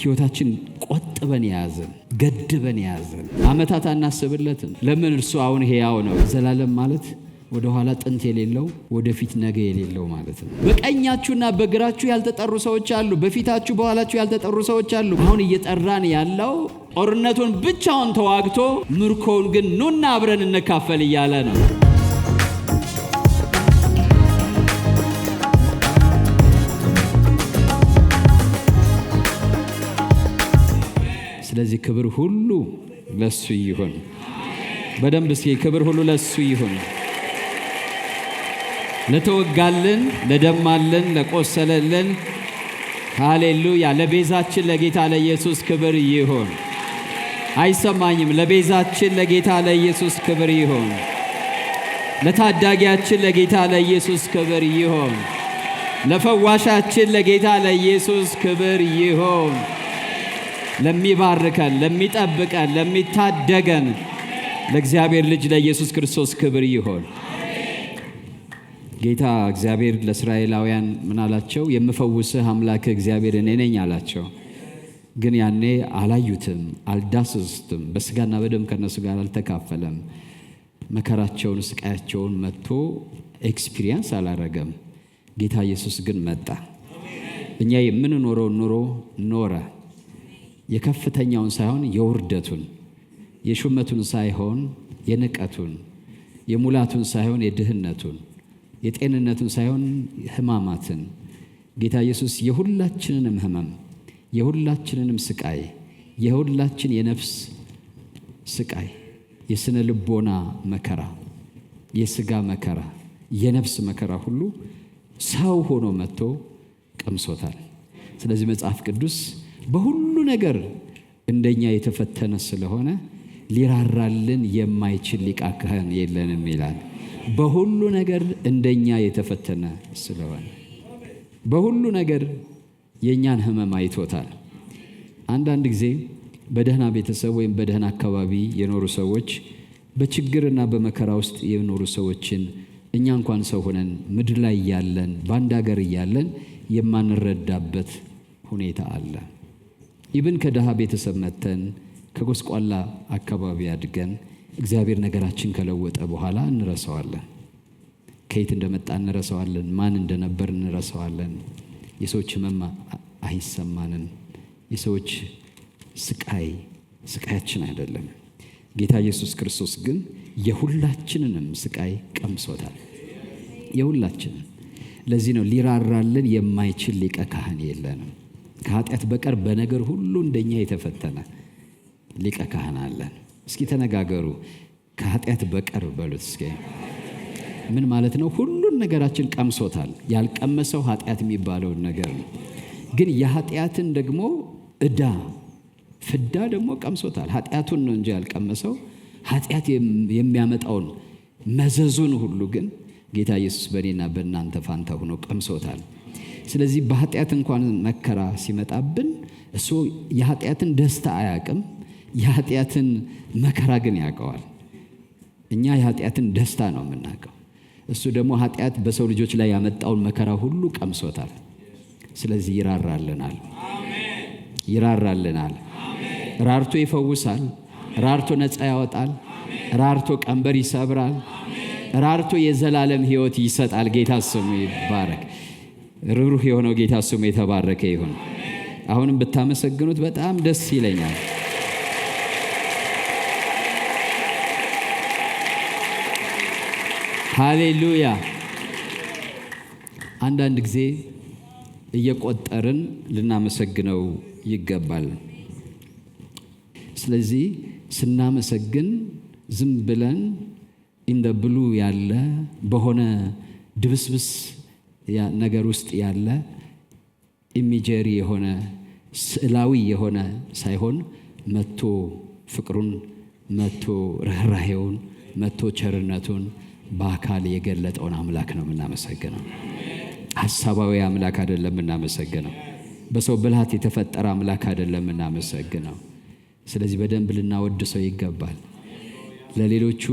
ህይወታችን ቆጥበን ያዘን፣ ገድበን ያዘን። አመታት አናስብለትም። ለምን? እርሱ አሁን ሕያው ነው። ዘላለም ማለት ወደ ኋላ ጥንት የሌለው ወደፊት ነገ የሌለው ማለት ነው። በቀኛችሁና በግራችሁ ያልተጠሩ ሰዎች አሉ። በፊታችሁ በኋላችሁ ያልተጠሩ ሰዎች አሉ። አሁን እየጠራን ያለው ጦርነቱን ብቻውን ተዋግቶ ምርኮውን ግን ኑና አብረን እንካፈል እያለ ነው። ስለዚህ ክብር ሁሉ ለሱ ይሁን። በደንብ እስኪ ክብር ሁሉ ለሱ ይሁን። ለተወጋልን፣ ለደማልን፣ ለቆሰለልን፣ ሃሌሉያ፣ ለቤዛችን ለጌታ ለኢየሱስ ክብር ይሁን። አይሰማኝም? ለቤዛችን ለጌታ ለኢየሱስ ክብር ይሁን። ለታዳጊያችን ለጌታ ለኢየሱስ ክብር ይሁን። ለፈዋሻችን ለጌታ ለኢየሱስ ክብር ይሁን። ለሚባርከን፣ ለሚጠብቀን፣ ለሚታደገን ለእግዚአብሔር ልጅ ለኢየሱስ ክርስቶስ ክብር ይሁን። ጌታ እግዚአብሔር ለእስራኤላውያን ምን አላቸው? የምፈውስህ አምላክ እግዚአብሔር እኔ ነኝ አላቸው። ግን ያኔ አላዩትም፣ አልዳሰሱትም። በስጋና በደም ከነሱ ጋር አልተካፈለም። መከራቸውን፣ ስቃያቸውን መጥቶ ኤክስፒሪየንስ አላረገም። ጌታ ኢየሱስ ግን መጣ። እኛ የምንኖረው ኑሮ ኖረ። የከፍተኛውን ሳይሆን የውርደቱን፣ የሹመቱን ሳይሆን የንቀቱን፣ የሙላቱን ሳይሆን የድህነቱን፣ የጤንነቱን ሳይሆን ሕማማትን። ጌታ ኢየሱስ የሁላችንንም ሕመም፣ የሁላችንንም ስቃይ፣ የሁላችን የነፍስ ስቃይ፣ የስነ ልቦና መከራ፣ የስጋ መከራ፣ የነፍስ መከራ ሁሉ ሰው ሆኖ መጥቶ ቀምሶታል። ስለዚህ መጽሐፍ ቅዱስ በሁሉ ነገር እንደኛ የተፈተነ ስለሆነ ሊራራልን የማይችል ሊቀ ካህን የለንም ይላል። በሁሉ ነገር እንደኛ የተፈተነ ስለሆነ በሁሉ ነገር የኛን ሕመም አይቶታል። አንዳንድ ጊዜ በደህና ቤተሰብ ወይም በደህና አካባቢ የኖሩ ሰዎች በችግርና በመከራ ውስጥ የኖሩ ሰዎችን እኛ እንኳን ሰው ሆነን ምድር ላይ ያለን በአንድ ሀገር እያለን የማንረዳበት ሁኔታ አለ። ኢብን ከደሃ ቤተሰብ መተን ከጎስቋላ አካባቢ አድገን እግዚአብሔር ነገራችን ከለወጠ በኋላ እንረሳዋለን። ከየት እንደመጣ እንረሳዋለን። ማን እንደነበር እንረሳዋለን። የሰዎች ሕመም አይሰማንም። የሰዎች ስቃያችን አይደለም። ጌታ ኢየሱስ ክርስቶስ ግን የሁላችንንም ስቃይ ቀምሶታል። የሁላችንን። ለዚህ ነው ሊራራልን የማይችል ሊቀ ካህን የለንም። ከኃጢአት በቀር በነገር ሁሉ እንደኛ የተፈተነ ሊቀ ካህን አለን። እስኪ ተነጋገሩ። ከኃጢአት በቀር በሉት እስኪ። ምን ማለት ነው? ሁሉን ነገራችን ቀምሶታል። ያልቀመሰው ኃጢአት የሚባለውን ነገር ነው። ግን የኃጢአትን ደግሞ ዕዳ ፍዳ ደግሞ ቀምሶታል። ኃጢአቱን ነው እንጂ ያልቀመሰው ኃጢአት የሚያመጣውን መዘዙን ሁሉ ግን ጌታ ኢየሱስ በእኔና በእናንተ ፋንታ ሆኖ ቀምሶታል። ስለዚህ በኃጢአት እንኳን መከራ ሲመጣብን እሱ የኃጢአትን ደስታ አያውቅም፣ የኃጢአትን መከራ ግን ያውቀዋል። እኛ የኃጢአትን ደስታ ነው የምናውቀው። እሱ ደግሞ ኃጢአት በሰው ልጆች ላይ ያመጣውን መከራ ሁሉ ቀምሶታል። ስለዚህ ይራራልናል፣ ይራራልናል። ራርቶ ይፈውሳል፣ ራርቶ ነፃ ያወጣል፣ ራርቶ ቀንበር ይሰብራል፣ ራርቶ የዘላለም ሕይወት ይሰጣል። ጌታ ስሙ ይባረክ። ርኅሩህ የሆነው ጌታ ስሙ የተባረከ ይሁን። አሁንም ብታመሰግኑት በጣም ደስ ይለኛል። ሃሌሉያ። አንዳንድ ጊዜ እየቆጠርን ልናመሰግነው ይገባል። ስለዚህ ስናመሰግን ዝም ብለን እንደ ብሉ ያለ በሆነ ድብስብስ ነገር ውስጥ ያለ ኢሚጀሪ የሆነ ስዕላዊ የሆነ ሳይሆን መጥቶ ፍቅሩን፣ መጥቶ ርኅራኄውን፣ መጥቶ ቸርነቱን በአካል የገለጠውን አምላክ ነው የምናመሰግነው። ሐሳባዊ አምላክ አይደለም የምናመሰግነው። በሰው ብልሃት የተፈጠረ አምላክ አይደለም የምናመሰግነው። ስለዚህ በደንብ ልናወድሰው ይገባል። ለሌሎቹ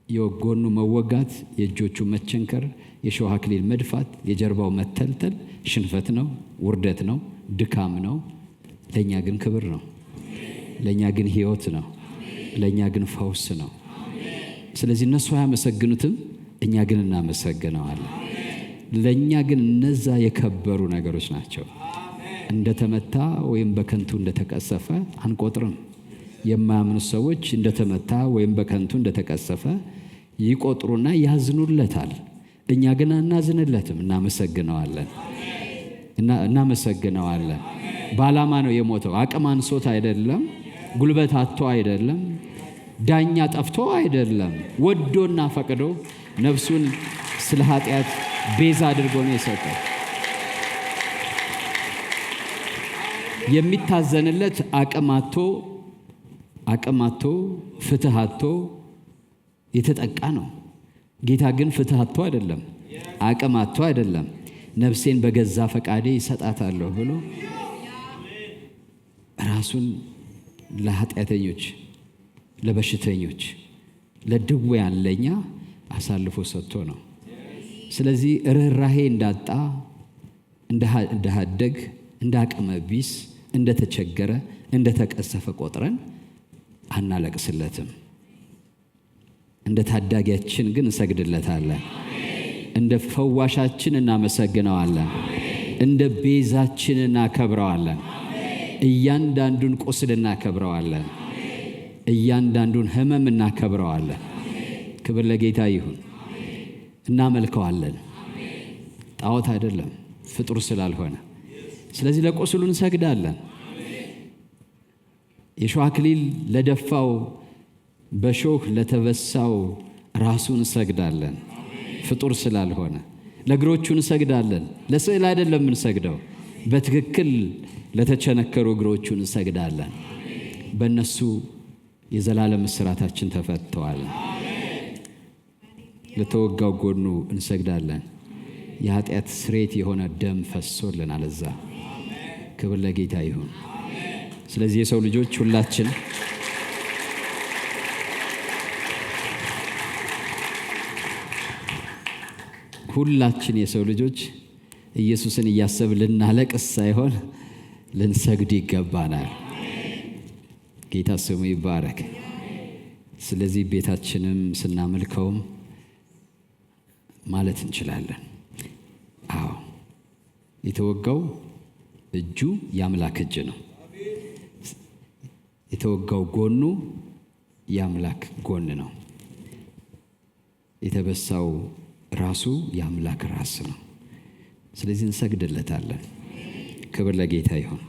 የጎኑ መወጋት፣ የእጆቹ መቸንከር፣ የሾህ አክሊል መድፋት፣ የጀርባው መተልተል ሽንፈት ነው፣ ውርደት ነው፣ ድካም ነው፣ ለእኛ ግን ክብር ነው። ለእኛ ግን ሕይወት ነው። ለእኛ ግን ፈውስ ነው። ስለዚህ እነሱ አያመሰግኑትም፣ እኛ ግን እናመሰግነዋለን። ለእኛ ግን እነዛ የከበሩ ነገሮች ናቸው። እንደተመታ ወይም በከንቱ እንደተቀሰፈ አንቆጥርም። የማያምኑት ሰዎች እንደተመታ ወይም በከንቱ እንደተቀሰፈ ይቆጥሩና ያዝኑለታል። እኛ ግን አናዝንለትም፣ እናመሰግነዋለን። በዓላማ ነው የሞተው። አቅም አንሶት አይደለም፣ ጉልበት አጥቶ አይደለም፣ ዳኛ ጠፍቶ አይደለም። ወዶና ፈቅዶ ነፍሱን ስለ ኃጢአት ቤዛ አድርጎ ነው የሰጠው። የሚታዘንለት አቅም አጥቶ ፍትህ አጥቶ የተጠቃ ነው። ጌታ ግን ፍትህ አጥቶ አይደለም፣ አቅም አጥቶ አይደለም። ነፍሴን በገዛ ፈቃዴ ይሰጣታለሁ ብሎ ራሱን ለኃጢአተኞች፣ ለበሽተኞች፣ ለድውያን ለኛ አሳልፎ ሰጥቶ ነው። ስለዚህ ርኅራሄ እንዳጣ፣ እንዳደግ፣ እንዳቅመ ቢስ፣ እንደተቸገረ፣ እንደተቀሰፈ ቆጥረን አናለቅስለትም። እንደ ታዳጊያችን ግን እንሰግድለታለን። እንደ ፈዋሻችን እናመሰግነዋለን። እንደ ቤዛችን እናከብረዋለን። እያንዳንዱን ቁስል እናከብረዋለን። እያንዳንዱን ሕመም እናከብረዋለን። ክብር ለጌታ ይሁን። እናመልከዋለን። ጣዖት አይደለም፣ ፍጡር ስላልሆነ። ስለዚህ ለቁስሉ እንሰግዳለን። የሾህ አክሊል ለደፋው፣ በሾህ ለተበሳው ራሱን እንሰግዳለን፣ ፍጡር ስላልሆነ። ለእግሮቹ እንሰግዳለን። ለስዕል አይደለም እንሰግደው፣ በትክክል ለተቸነከሩ እግሮቹ እንሰግዳለን። በእነሱ የዘላለም እስራታችን ተፈተዋል። ለተወጋው ጎኑ እንሰግዳለን። የኃጢአት ስርየት የሆነ ደም ፈሶልናል እዛ። ክብር ለጌታ ይሁን። ስለዚህ የሰው ልጆች ሁላችን የሰው ልጆች ኢየሱስን እያሰብን ልናለቅስ ሳይሆን ልንሰግድ ይገባናል። ጌታ ስሙ ይባረክ። ስለዚህ ቤታችንም ስናመልከውም ማለት እንችላለን፣ አዎ የተወጋው እጁ የአምላክ እጅ ነው። የተወጋው ጎኑ የአምላክ ጎን ነው። የተበሳው ራሱ የአምላክ ራስ ነው። ስለዚህ እንሰግድለታለን። ክብር ለጌታ ይሁን።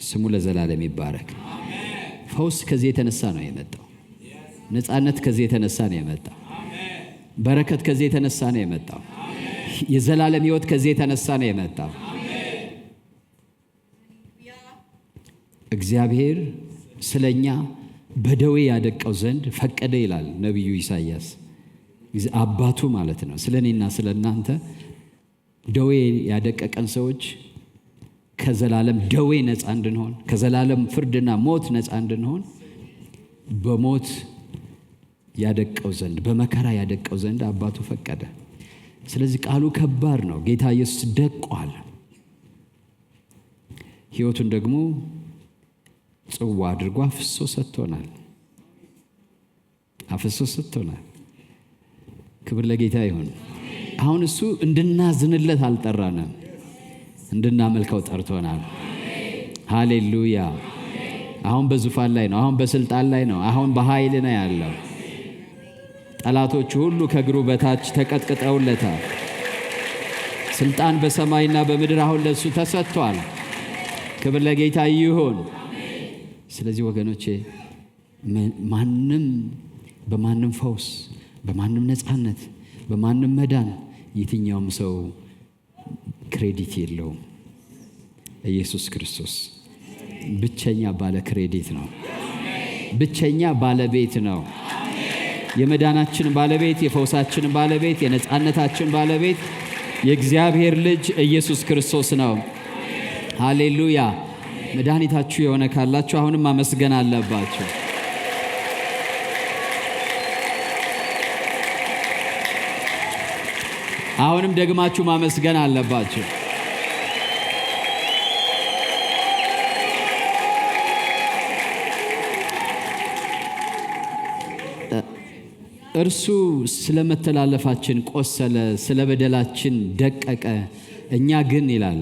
ስሙ ለዘላለም ይባረክ። ፈውስ ከዚህ የተነሳ ነው የመጣው። ነፃነት ከዚህ የተነሳ ነው የመጣው። በረከት ከዚህ የተነሳ ነው የመጣው። የዘላለም ሕይወት ከዚህ የተነሳ ነው የመጣው። እግዚአብሔር ስለኛ በደዌ ያደቀው ዘንድ ፈቀደ ይላል ነቢዩ ኢሳይያስ። አባቱ ማለት ነው። ስለኔና ስለናንተ ደዌ ያደቀቀን ሰዎች ከዘላለም ደዌ ነፃ እንድንሆን፣ ከዘላለም ፍርድና ሞት ነፃ እንድንሆን በሞት ያደቀው ዘንድ፣ በመከራ ያደቀው ዘንድ አባቱ ፈቀደ። ስለዚህ ቃሉ ከባድ ነው። ጌታ ኢየሱስ ደቋል። ሕይወቱን ደግሞ ጽዋ አድርጎ አፍሶ ሰጥቶናል። ክብር ለጌታ ይሁን። አሁን እሱ እንድናዝንለት አልጠራንም፣ እንድናመልከው ጠርቶናል። ሃሌሉያ። አሁን በዙፋን ላይ ነው። አሁን በስልጣን ላይ ነው። አሁን በኃይል ነው ያለው። ጠላቶቹ ሁሉ ከእግሩ በታች ተቀጥቅጠውለታል። ስልጣን በሰማይና በምድር አሁን ለሱ ተሰጥቷል። ክብር ለጌታ ይሁን። ስለዚህ ወገኖቼ በማንም ፈውስ፣ በማንም ነፃነት፣ በማንም መዳን የትኛውም ሰው ክሬዲት የለውም። ኢየሱስ ክርስቶስ ብቸኛ ባለ ክሬዲት ነው። ብቸኛ ባለቤት ነው። የመዳናችን ባለቤት፣ የፈውሳችን ባለቤት፣ የነፃነታችን ባለቤት የእግዚአብሔር ልጅ ኢየሱስ ክርስቶስ ነው። ሃሌሉያ። መድኃኒታችሁ የሆነ ካላችሁ አሁንም ማመስገን አለባችሁ። አሁንም ደግማችሁ ማመስገን አለባችሁ። እርሱ ስለ መተላለፋችን ቆሰለ፣ ስለ በደላችን ደቀቀ። እኛ ግን ይላል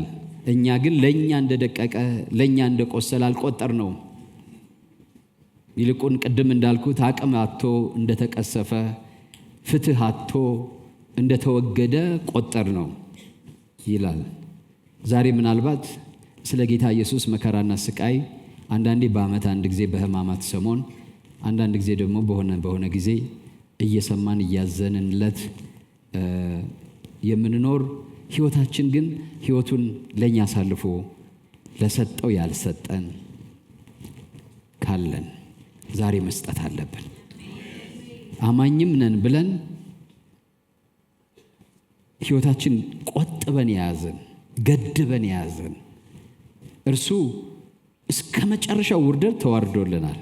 እኛ ግን ለእኛ እንደደቀቀ ለእኛ እንደቆሰለ አልቆጠርነው። ይልቁን ቅድም እንዳልኩት አቅም አጥቶ እንደተቀሰፈ፣ ፍትህ አጥቶ እንደተወገደ ቆጠር ነው ይላል። ዛሬ ምናልባት ስለ ጌታ ኢየሱስ መከራና ስቃይ አንዳንዴ በዓመት አንድ ጊዜ በሕማማት ሰሞን፣ አንዳንድ ጊዜ ደግሞ በሆነ ጊዜ እየሰማን እያዘንለት የምንኖር ሕይወታችን ግን ሕይወቱን ለእኛ አሳልፎ ለሰጠው ያልሰጠን ካለን ዛሬ መስጠት አለብን። አማኝም ነን ብለን ሕይወታችን ቆጥበን የያዘን ገድበን የያዘን እርሱ እስከ መጨረሻው ውርደት ተዋርዶልናል።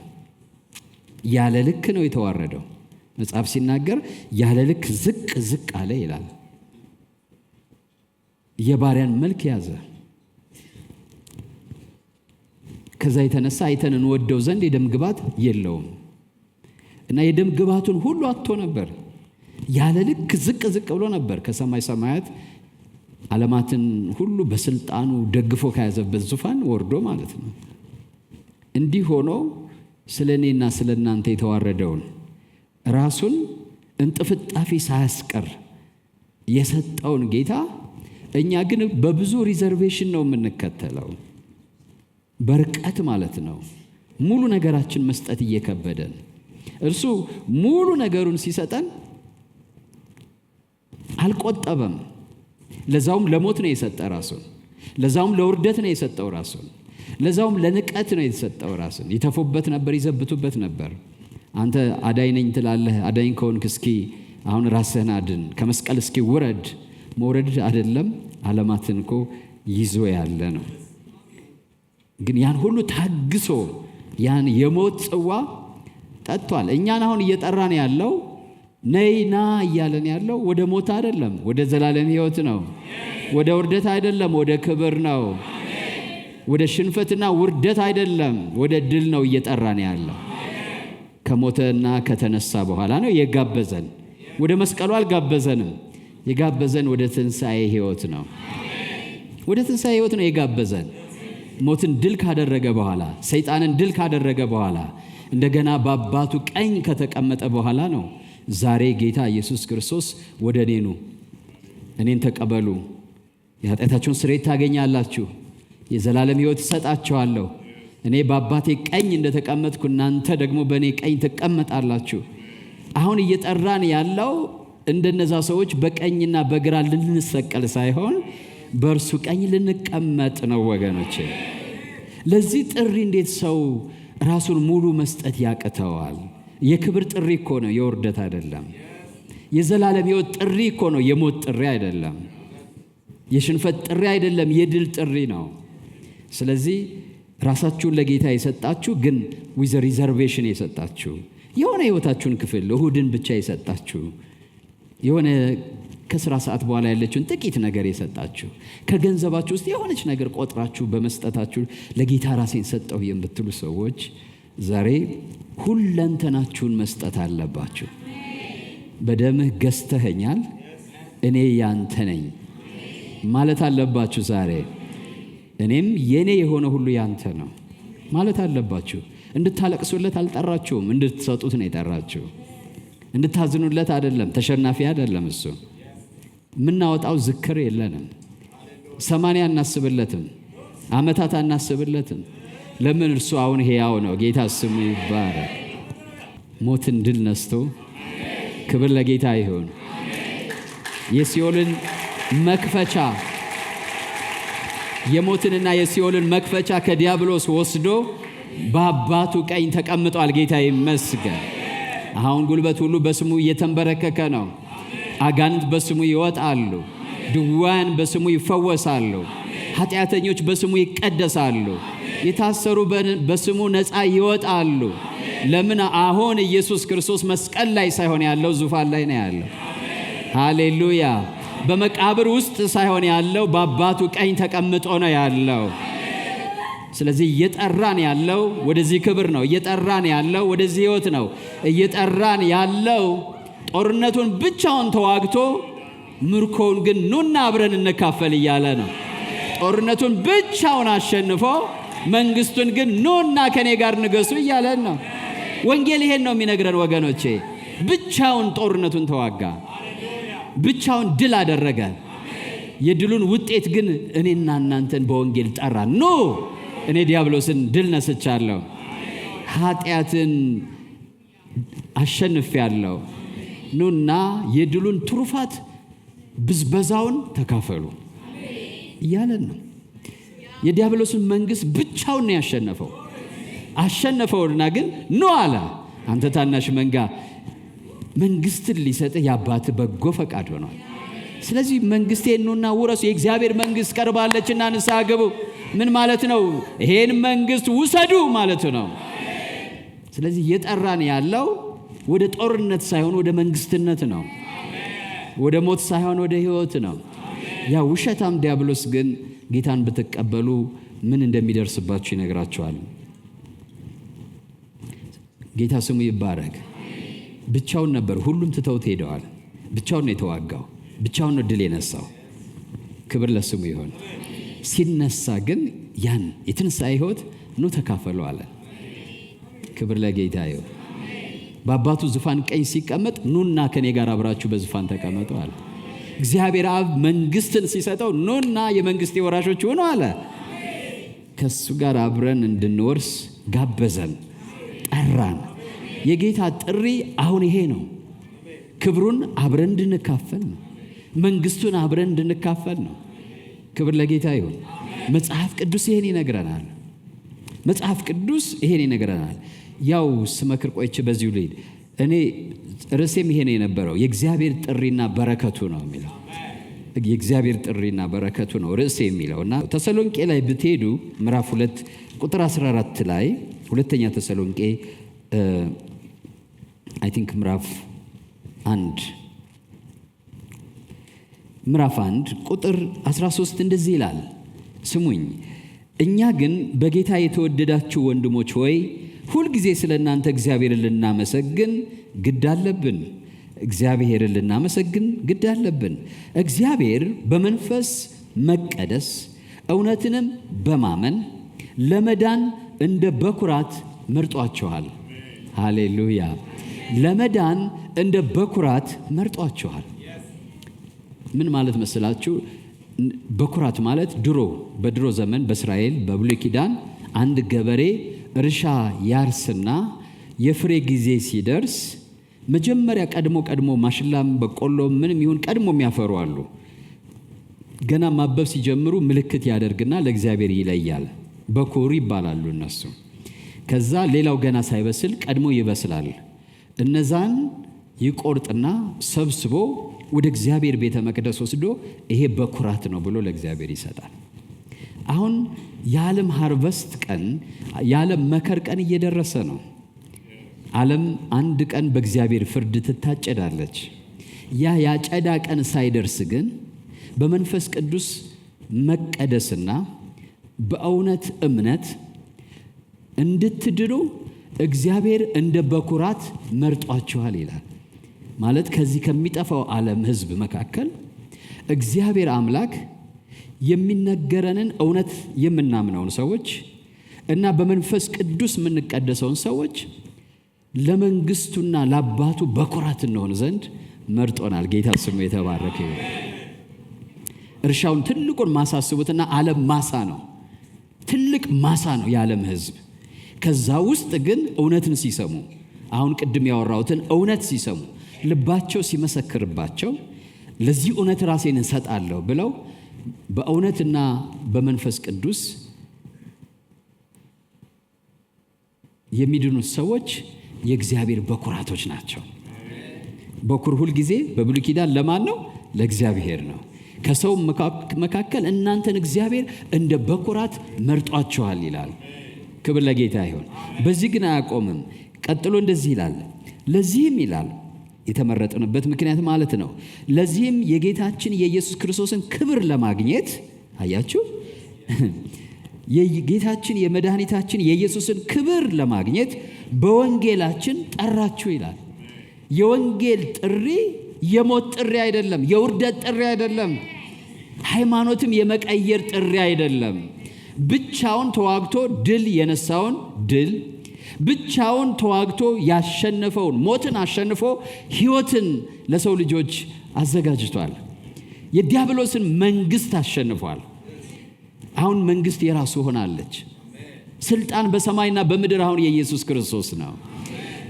ያለ ልክ ነው የተዋረደው። መጽሐፍ ሲናገር ያለ ልክ ዝቅ ዝቅ አለ ይላል። የባሪያን መልክ ያዘ። ከዛ የተነሳ አይተን እንወደው ዘንድ የደም ግባት የለውም እና የደም ግባቱን ሁሉ አጥቶ ነበር። ያለ ልክ ዝቅ ዝቅ ብሎ ነበር ከሰማይ ሰማያት ዓለማትን ሁሉ በስልጣኑ ደግፎ ከያዘበት ዙፋን ወርዶ ማለት ነው። እንዲህ ሆኖ ስለ እኔና ስለ እናንተ የተዋረደውን ራሱን እንጥፍጣፊ ሳያስቀር የሰጠውን ጌታ እኛ ግን በብዙ ሪዘርቬሽን ነው የምንከተለው። በርቀት ማለት ነው። ሙሉ ነገራችን መስጠት እየከበደን እርሱ ሙሉ ነገሩን ሲሰጠን አልቆጠበም። ለዛውም ለሞት ነው የሰጠ ራሱን። ለዛውም ለውርደት ነው የሰጠው ራሱን። ለዛውም ለንቀት ነው የሰጠው ራሱን። ይተፉበት ነበር፣ ይዘብቱበት ነበር። አንተ አዳኝ ነኝ ትላለህ። አዳኝ ከሆንክ እስኪ አሁን ራስህን አድን፣ ከመስቀል እስኪ ውረድ። መውረድ አይደለም ዓለማትን እኮ ይዞ ያለ ነው። ግን ያን ሁሉ ታግሶ ያን የሞት ጽዋ ጠጥቷል። እኛን አሁን እየጠራን ያለው ነይና እያለን ያለው ወደ ሞት አይደለም፣ ወደ ዘላለም ሕይወት ነው። ወደ ውርደት አይደለም፣ ወደ ክብር ነው። ወደ ሽንፈትና ውርደት አይደለም፣ ወደ ድል ነው እየጠራን ያለው። ከሞተና ከተነሳ በኋላ ነው የጋበዘን። ወደ መስቀሉ አልጋበዘንም። የጋበዘን ወደ ትንሣኤ ሕይወት ነው። ወደ ትንሣኤ ሕይወት ነው የጋበዘን። ሞትን ድል ካደረገ በኋላ፣ ሰይጣንን ድል ካደረገ በኋላ፣ እንደገና በአባቱ ቀኝ ከተቀመጠ በኋላ ነው ዛሬ ጌታ ኢየሱስ ክርስቶስ ወደ እኔ ኑ፣ እኔን ተቀበሉ፣ የኃጢአታችሁን ስርየት ታገኛላችሁ፣ የዘላለም ሕይወት እሰጣችኋለሁ፣ እኔ በአባቴ ቀኝ እንደተቀመጥኩ እናንተ ደግሞ በእኔ ቀኝ ትቀመጣላችሁ። አሁን እየጠራን ያለው እንደነዛ ሰዎች በቀኝና በግራ ልንሰቀል ሳይሆን በእርሱ ቀኝ ልንቀመጥ ነው ወገኖቼ። ለዚህ ጥሪ እንዴት ሰው ራሱን ሙሉ መስጠት ያቅተዋል? የክብር ጥሪ እኮ ነው፣ የውርደት አይደለም። የዘላለም ሕይወት ጥሪ እኮ ነው፣ የሞት ጥሪ አይደለም። የሽንፈት ጥሪ አይደለም፣ የድል ጥሪ ነው። ስለዚህ ራሳችሁን ለጌታ የሰጣችሁ ግን ዊዝ ሪዘርቬሽን የሰጣችሁ፣ የሆነ ሕይወታችሁን ክፍል እሁድን ብቻ የሰጣችሁ፣ የሆነ ከስራ ሰዓት በኋላ ያለችውን ጥቂት ነገር የሰጣችሁ፣ ከገንዘባችሁ ውስጥ የሆነች ነገር ቆጥራችሁ በመስጠታችሁ ለጌታ ራሴን ሰጠሁ የምትሉ ሰዎች ዛሬ ሁለንተናችሁን መስጠት አለባችሁ። በደምህ ገዝተኸኛል፣ እኔ ያንተ ነኝ ማለት አለባችሁ ዛሬ። እኔም የኔ የሆነ ሁሉ ያንተ ነው ማለት አለባችሁ። እንድታለቅሱለት አልጠራችሁም፣ እንድትሰጡት ነው የጠራችሁ። እንድታዝኑለት አይደለም፣ ተሸናፊ አይደለም። እሱ የምናወጣው ዝክር የለንም። 80 አናስብለትም፣ ዓመታት አናስብለትም። ለምን? እርሱ አሁን ሕያው ነው። ጌታ ስሙ ይባረክ። ሞትን ድል ነስቶ፣ ክብር ለጌታ ይሁን። የሲኦልን መክፈቻ የሞትንና የሲኦልን መክፈቻ ከዲያብሎስ ወስዶ በአባቱ ቀኝ ተቀምጧል። ጌታ ይመስገን። አሁን ጉልበት ሁሉ በስሙ እየተንበረከከ ነው። አጋንንት በስሙ ይወጣሉ። ድውያን በስሙ ይፈወሳሉ። ኃጢአተኞች በስሙ ይቀደሳሉ። የታሰሩ በስሙ ነፃ ይወጣሉ። ለምን? አሁን ኢየሱስ ክርስቶስ መስቀል ላይ ሳይሆን ያለው ዙፋን ላይ ነው ያለው። ሃሌሉያ! በመቃብር ውስጥ ሳይሆን ያለው በአባቱ ቀኝ ተቀምጦ ነው ያለው። ስለዚህ እየጠራን ያለው ወደዚህ ክብር ነው። እየጠራን ያለው ወደዚህ ሕይወት ነው። እየጠራን ያለው ጦርነቱን ብቻውን ተዋግቶ ምርኮውን ግን ኑና አብረን እንካፈል እያለ ነው። ጦርነቱን ብቻውን አሸንፎ መንግስቱን ግን ኑና ከኔ ጋር ንገሱ እያለን ነው። ወንጌል ይሄን ነው የሚነግረን ወገኖቼ። ብቻውን ጦርነቱን ተዋጋ፣ ብቻውን ድል አደረገ። የድሉን ውጤት ግን እኔና እናንተን በወንጌል ጠራ። ኑ እኔ ዲያብሎስን ድል ነስቻለሁ፣ ኃጢአትን አሸንፌያለሁ፣ ኑና የድሉን ትሩፋት ብዝበዛውን ተካፈሉ እያለን ነው። የዲያብሎስን መንግስት ብቻውን ነው ያሸነፈው። አሸነፈውና ግን ኑ አለ፣ አንተ ታናሽ መንጋ መንግስትን ሊሰጥህ የአባትህ በጎ ፈቃድ ሆኗል። ስለዚህ መንግስቴን ኑና ውረሱ፣ የእግዚአብሔር መንግስት ቀርባለችና ንስሐ ግቡ። ምን ማለት ነው? ይሄን መንግስት ውሰዱ ማለት ነው። ስለዚህ እየጠራን ያለው ወደ ጦርነት ሳይሆን ወደ መንግስትነት ነው። ወደ ሞት ሳይሆን ወደ ህይወት ነው። ያ ውሸታም ዲያብሎስ ግን ጌታን ብትቀበሉ ምን እንደሚደርስባችሁ ይነግራችኋል። ጌታ ስሙ ይባረክ። ብቻውን ነበር፣ ሁሉም ትተውት ሄደዋል። ብቻውን ነው የተዋጋው፣ ብቻውን ነው ድል የነሳው። ክብር ለስሙ ይሁን። ሲነሳ ግን ያን የትንሣኤ ህይወት ኑ ተካፈሉ አለ። ክብር ለጌታ ይሁን። በአባቱ ዙፋን ቀኝ ሲቀመጥ ኑና ከኔ ጋር አብራችሁ በዙፋን ተቀመጡ አለ። እግዚአብሔር አብ መንግስትን ሲሰጠው ኑና የመንግስቴ ወራሾች ሆኑ አለ። ከሱ ጋር አብረን እንድንወርስ ጋበዘን፣ ጠራን። የጌታ ጥሪ አሁን ይሄ ነው። ክብሩን አብረን እንድንካፈል ነው። መንግስቱን አብረን እንድንካፈል ነው። ክብር ለጌታ ይሁን። መጽሐፍ ቅዱስ ይሄን ይነግረናል። መጽሐፍ ቅዱስ ይሄን ይነግረናል። ያው ስመክር ቆይቼ በዚሁ ልሂድ። እኔ ርዕሴም ይሄ ነው የነበረው፣ የእግዚአብሔር ጥሪና በረከቱ ነው የሚለው። የእግዚአብሔር ጥሪና በረከቱ ነው ርዕሴ የሚለውና ተሰሎንቄ ላይ ብትሄዱ ምዕራፍ 2 ቁጥር 14 ላይ ሁለተኛ ተሰሎንቄ አይ ቲንክ ምዕራፍ 1 ቁጥር 13 እንደዚህ ይላል። ስሙኝ፣ እኛ ግን በጌታ የተወደዳችሁ ወንድሞች ሆይ ሁልጊዜ ስለ እናንተ እግዚአብሔርን ልናመሰግን ግድ አለብን። እግዚአብሔርን ልናመሰግን ግድ አለብን። እግዚአብሔር በመንፈስ መቀደስ እውነትንም በማመን ለመዳን እንደ በኩራት መርጧችኋል። ሃሌሉያ! ለመዳን እንደ በኩራት መርጧችኋል። ምን ማለት መስላችሁ? በኩራት ማለት በድሮ ዘመን በእስራኤል በብሉይ ኪዳን አንድ ገበሬ እርሻ ያርስና የፍሬ ጊዜ ሲደርስ መጀመሪያ ቀድሞ ማሽላም በቆሎም ምንም ይሁን ቀድሞ የሚያፈሩ አሉ። ገና ማበብ ሲጀምሩ ምልክት ያደርግና ለእግዚአብሔር ይለያል። በኩር ይባላሉ እነሱ። ከዛ ሌላው ገና ሳይበስል ቀድሞ ይበስላል። እነዛን ይቆርጥና ሰብስቦ ወደ እግዚአብሔር ቤተ መቅደስ ወስዶ ይሄ በኩራት ነው ብሎ ለእግዚአብሔር ይሰጣል። አሁን የዓለም ሃርቨስት ቀን፣ የዓለም መከር ቀን እየደረሰ ነው። ዓለም አንድ ቀን በእግዚአብሔር ፍርድ ትታጨዳለች። ያጨዳ ቀን ሳይደርስ ግን በመንፈስ ቅዱስ መቀደስና በእውነት እምነት እንድትድኑ እግዚአብሔር እንደ በኩራት መርጧችኋል ይላል። ማለት ከዚህ ከሚጠፋው ዓለም ሕዝብ መካከል እግዚአብሔር አምላክ የሚነገረንን እውነት የምናምነውን ሰዎች እና በመንፈስ ቅዱስ የምንቀደሰውን ሰዎች ለመንግስቱና ለአባቱ በኩራት እንሆን ዘንድ መርጦናል። ጌታ ስሙ የተባረከ ይሁን። እርሻውን ትልቁን ማሳ አስቡትና ዓለም ማሳ ነው። ትልቅ ማሳ ነው የዓለም ሕዝብ። ከዛ ውስጥ ግን እውነትን ሲሰሙ፣ አሁን ቅድም ያወራሁትን እውነት ሲሰሙ፣ ልባቸው ሲመሰክርባቸው ለዚህ እውነት ራሴን እንሰጣለሁ ብለው በእውነትና በመንፈስ ቅዱስ የሚድኑት ሰዎች የእግዚአብሔር በኩራቶች ናቸው። በኩር ሁልጊዜ በብሉይ ኪዳን ለማን ነው? ለእግዚአብሔር ነው። ከሰው መካከል እናንተን እግዚአብሔር እንደ በኩራት መርጧችኋል ይላል። ክብር ለጌታ ይሁን። በዚህ ግን አያቆምም። ቀጥሎ እንደዚህ ይላል። ለዚህም ይላል የተመረጥንበት ምክንያት ማለት ነው። ለዚህም የጌታችን የኢየሱስ ክርስቶስን ክብር ለማግኘት አያችሁ፣ የጌታችን የመድኃኒታችን የኢየሱስን ክብር ለማግኘት በወንጌላችን ጠራችሁ ይላል። የወንጌል ጥሪ የሞት ጥሪ አይደለም፣ የውርደት ጥሪ አይደለም፣ ሃይማኖትም የመቀየር ጥሪ አይደለም። ብቻውን ተዋግቶ ድል የነሳውን ድል፣ ብቻውን ተዋግቶ ያሸነፈውን ሞትን አሸንፎ ሕይወትን ለሰው ልጆች አዘጋጅቷል። የዲያብሎስን መንግስት አሸንፏል። አሁን መንግስት የራሱ ሆናለች። ስልጣን በሰማይና በምድር አሁን የኢየሱስ ክርስቶስ ነው።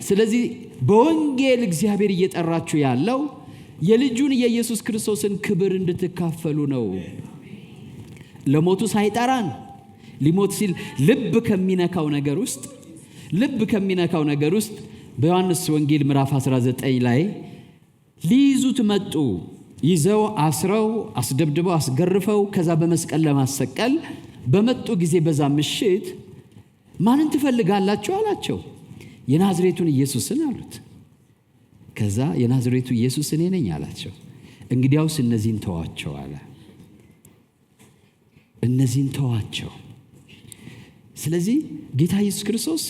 ስለዚህ በወንጌል እግዚአብሔር እየጠራችሁ ያለው የልጁን የኢየሱስ ክርስቶስን ክብር እንድትካፈሉ ነው። ለሞቱ ሳይጠራን ሊሞት ሲል ልብ ከሚነካው ነገር ውስጥ በዮሐንስ ወንጌል ምዕራፍ 19 ላይ ሊይዙት መጡ። ይዘው አስረው አስደብድበው አስገርፈው ከዛ በመስቀል ለማሰቀል በመጡ ጊዜ በዛ ምሽት ማንን ትፈልጋላችሁ አላቸው። የናዝሬቱን ኢየሱስን አሉት። ከዛ የናዝሬቱ ኢየሱስ እኔ ነኝ አላቸው። እንግዲያውስ እነዚህን ተዋቸው አለ። እነዚህን ተዋቸው። ስለዚህ ጌታ ኢየሱስ ክርስቶስ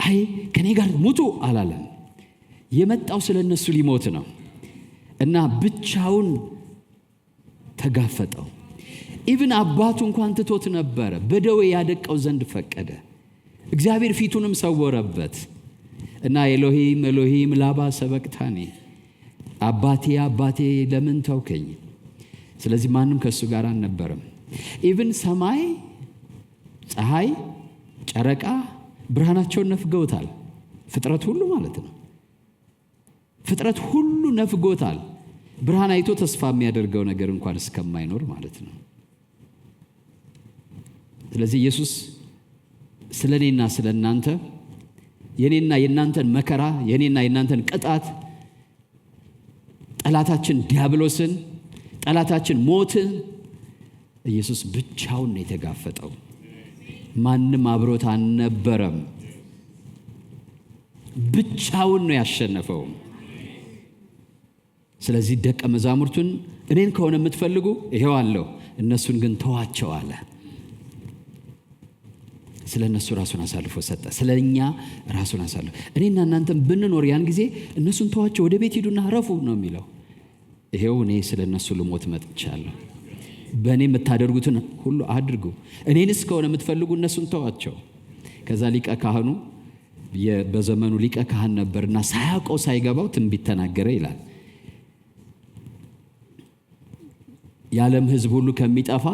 አይ ከኔ ጋር ሙቱ አላለም። የመጣው ስለ እነሱ ሊሞት ነው እና ብቻውን ተጋፈጠው። ኢቭን አባቱ እንኳን ትቶት ነበረ፣ በደዌ ያደቀው ዘንድ ፈቀደ። እግዚአብሔር ፊቱንም ሰወረበት እና ኤሎሂም ኤሎሂም ላማ ሰበቅታኒ፣ አባቴ አባቴ ለምን ተውከኝ? ስለዚህ ማንም ከእሱ ጋር አልነበረም። ኢቭን ሰማይ፣ ፀሐይ፣ ጨረቃ ብርሃናቸውን ነፍገውታል። ፍጥረት ሁሉ ማለት ነው። ፍጥረት ሁሉ ነፍጎታል። ብርሃን አይቶ ተስፋ የሚያደርገው ነገር እንኳን እስከማይኖር ማለት ነው። ስለዚህ ኢየሱስ ስለኔና ስለናንተ የኔና የናንተን መከራ፣ የኔና የናንተን ቅጣት፣ ጠላታችን ዲያብሎስን፣ ጠላታችን ሞትን ኢየሱስ ብቻውን ነው የተጋፈጠው። ማንም አብሮት አልነበረም። ብቻውን ነው ያሸነፈው። ስለዚህ ደቀ መዛሙርቱን እኔን ከሆነ የምትፈልጉ ይሄው አለው፣ እነሱን ግን ተዋቸው አለ። ስለ እነሱ ራሱን አሳልፎ ሰጠ። ስለኛ ራሱን አሳልፎ እኔና እናንተም ብንኖር ያን ጊዜ እነሱን ተዋቸው፣ ወደ ቤት ሂዱና ረፉ ነው የሚለው። ይሄው እኔ ስለ እነሱ ልሞት መጥቻለሁ። በእኔ የምታደርጉትን ሁሉ አድርጉ። እኔንስ ከሆነ የምትፈልጉ እነሱን ተዋቸው። ከዛ ሊቀ ካህኑ በዘመኑ ሊቀ ካህን ነበርና ሳያውቀው ሳይገባው ትንቢት ተናገረ ይላል። የዓለም ሕዝብ ሁሉ ከሚጠፋ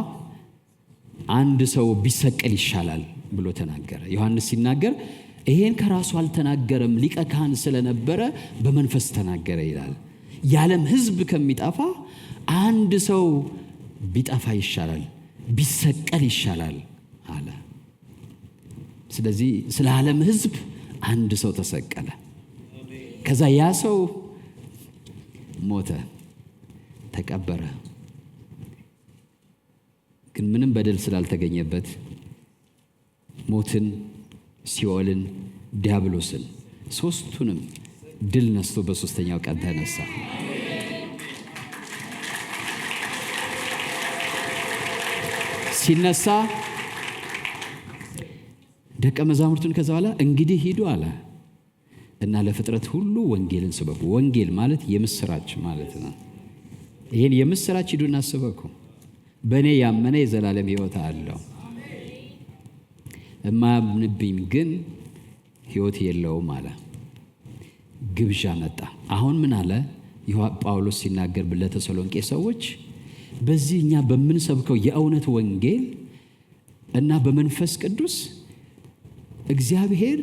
አንድ ሰው ቢሰቀል ይሻላል ብሎ ተናገረ። ዮሐንስ ሲናገር ይሄን ከራሱ አልተናገረም፣ ሊቀ ካህን ስለነበረ በመንፈስ ተናገረ ይላል። የዓለም ሕዝብ ከሚጠፋ አንድ ሰው ቢጠፋ ይሻላል፣ ቢሰቀል ይሻላል አለ። ስለዚህ ስለ ዓለም ሕዝብ አንድ ሰው ተሰቀለ። ከዛ ያ ሰው ሞተ፣ ተቀበረ። ግን ምንም በደል ስላልተገኘበት ሞትን፣ ሲኦልን፣ ዲያብሎስን ሶስቱንም ድል ነስቶ በሶስተኛው ቀን ተነሳ። ሲነሳ ደቀ መዛሙርቱን ከዛ በኋላ እንግዲህ ሂዱ አለ እና ለፍጥረት ሁሉ ወንጌልን ስበኩ። ወንጌል ማለት የምስራች ማለት ነው። ይህን የምስራች ሂዱና ስበኩ። በእኔ ያመነ የዘላለም ሕይወት አለው፣ የማያምንብኝ ግን ሕይወት የለውም አለ። ግብዣ መጣ። አሁን ምን አለ ጳውሎስ ሲናገር ለተሰሎንቄ ሰዎች፣ በዚህ እኛ በምንሰብከው የእውነት ወንጌል እና በመንፈስ ቅዱስ እግዚአብሔር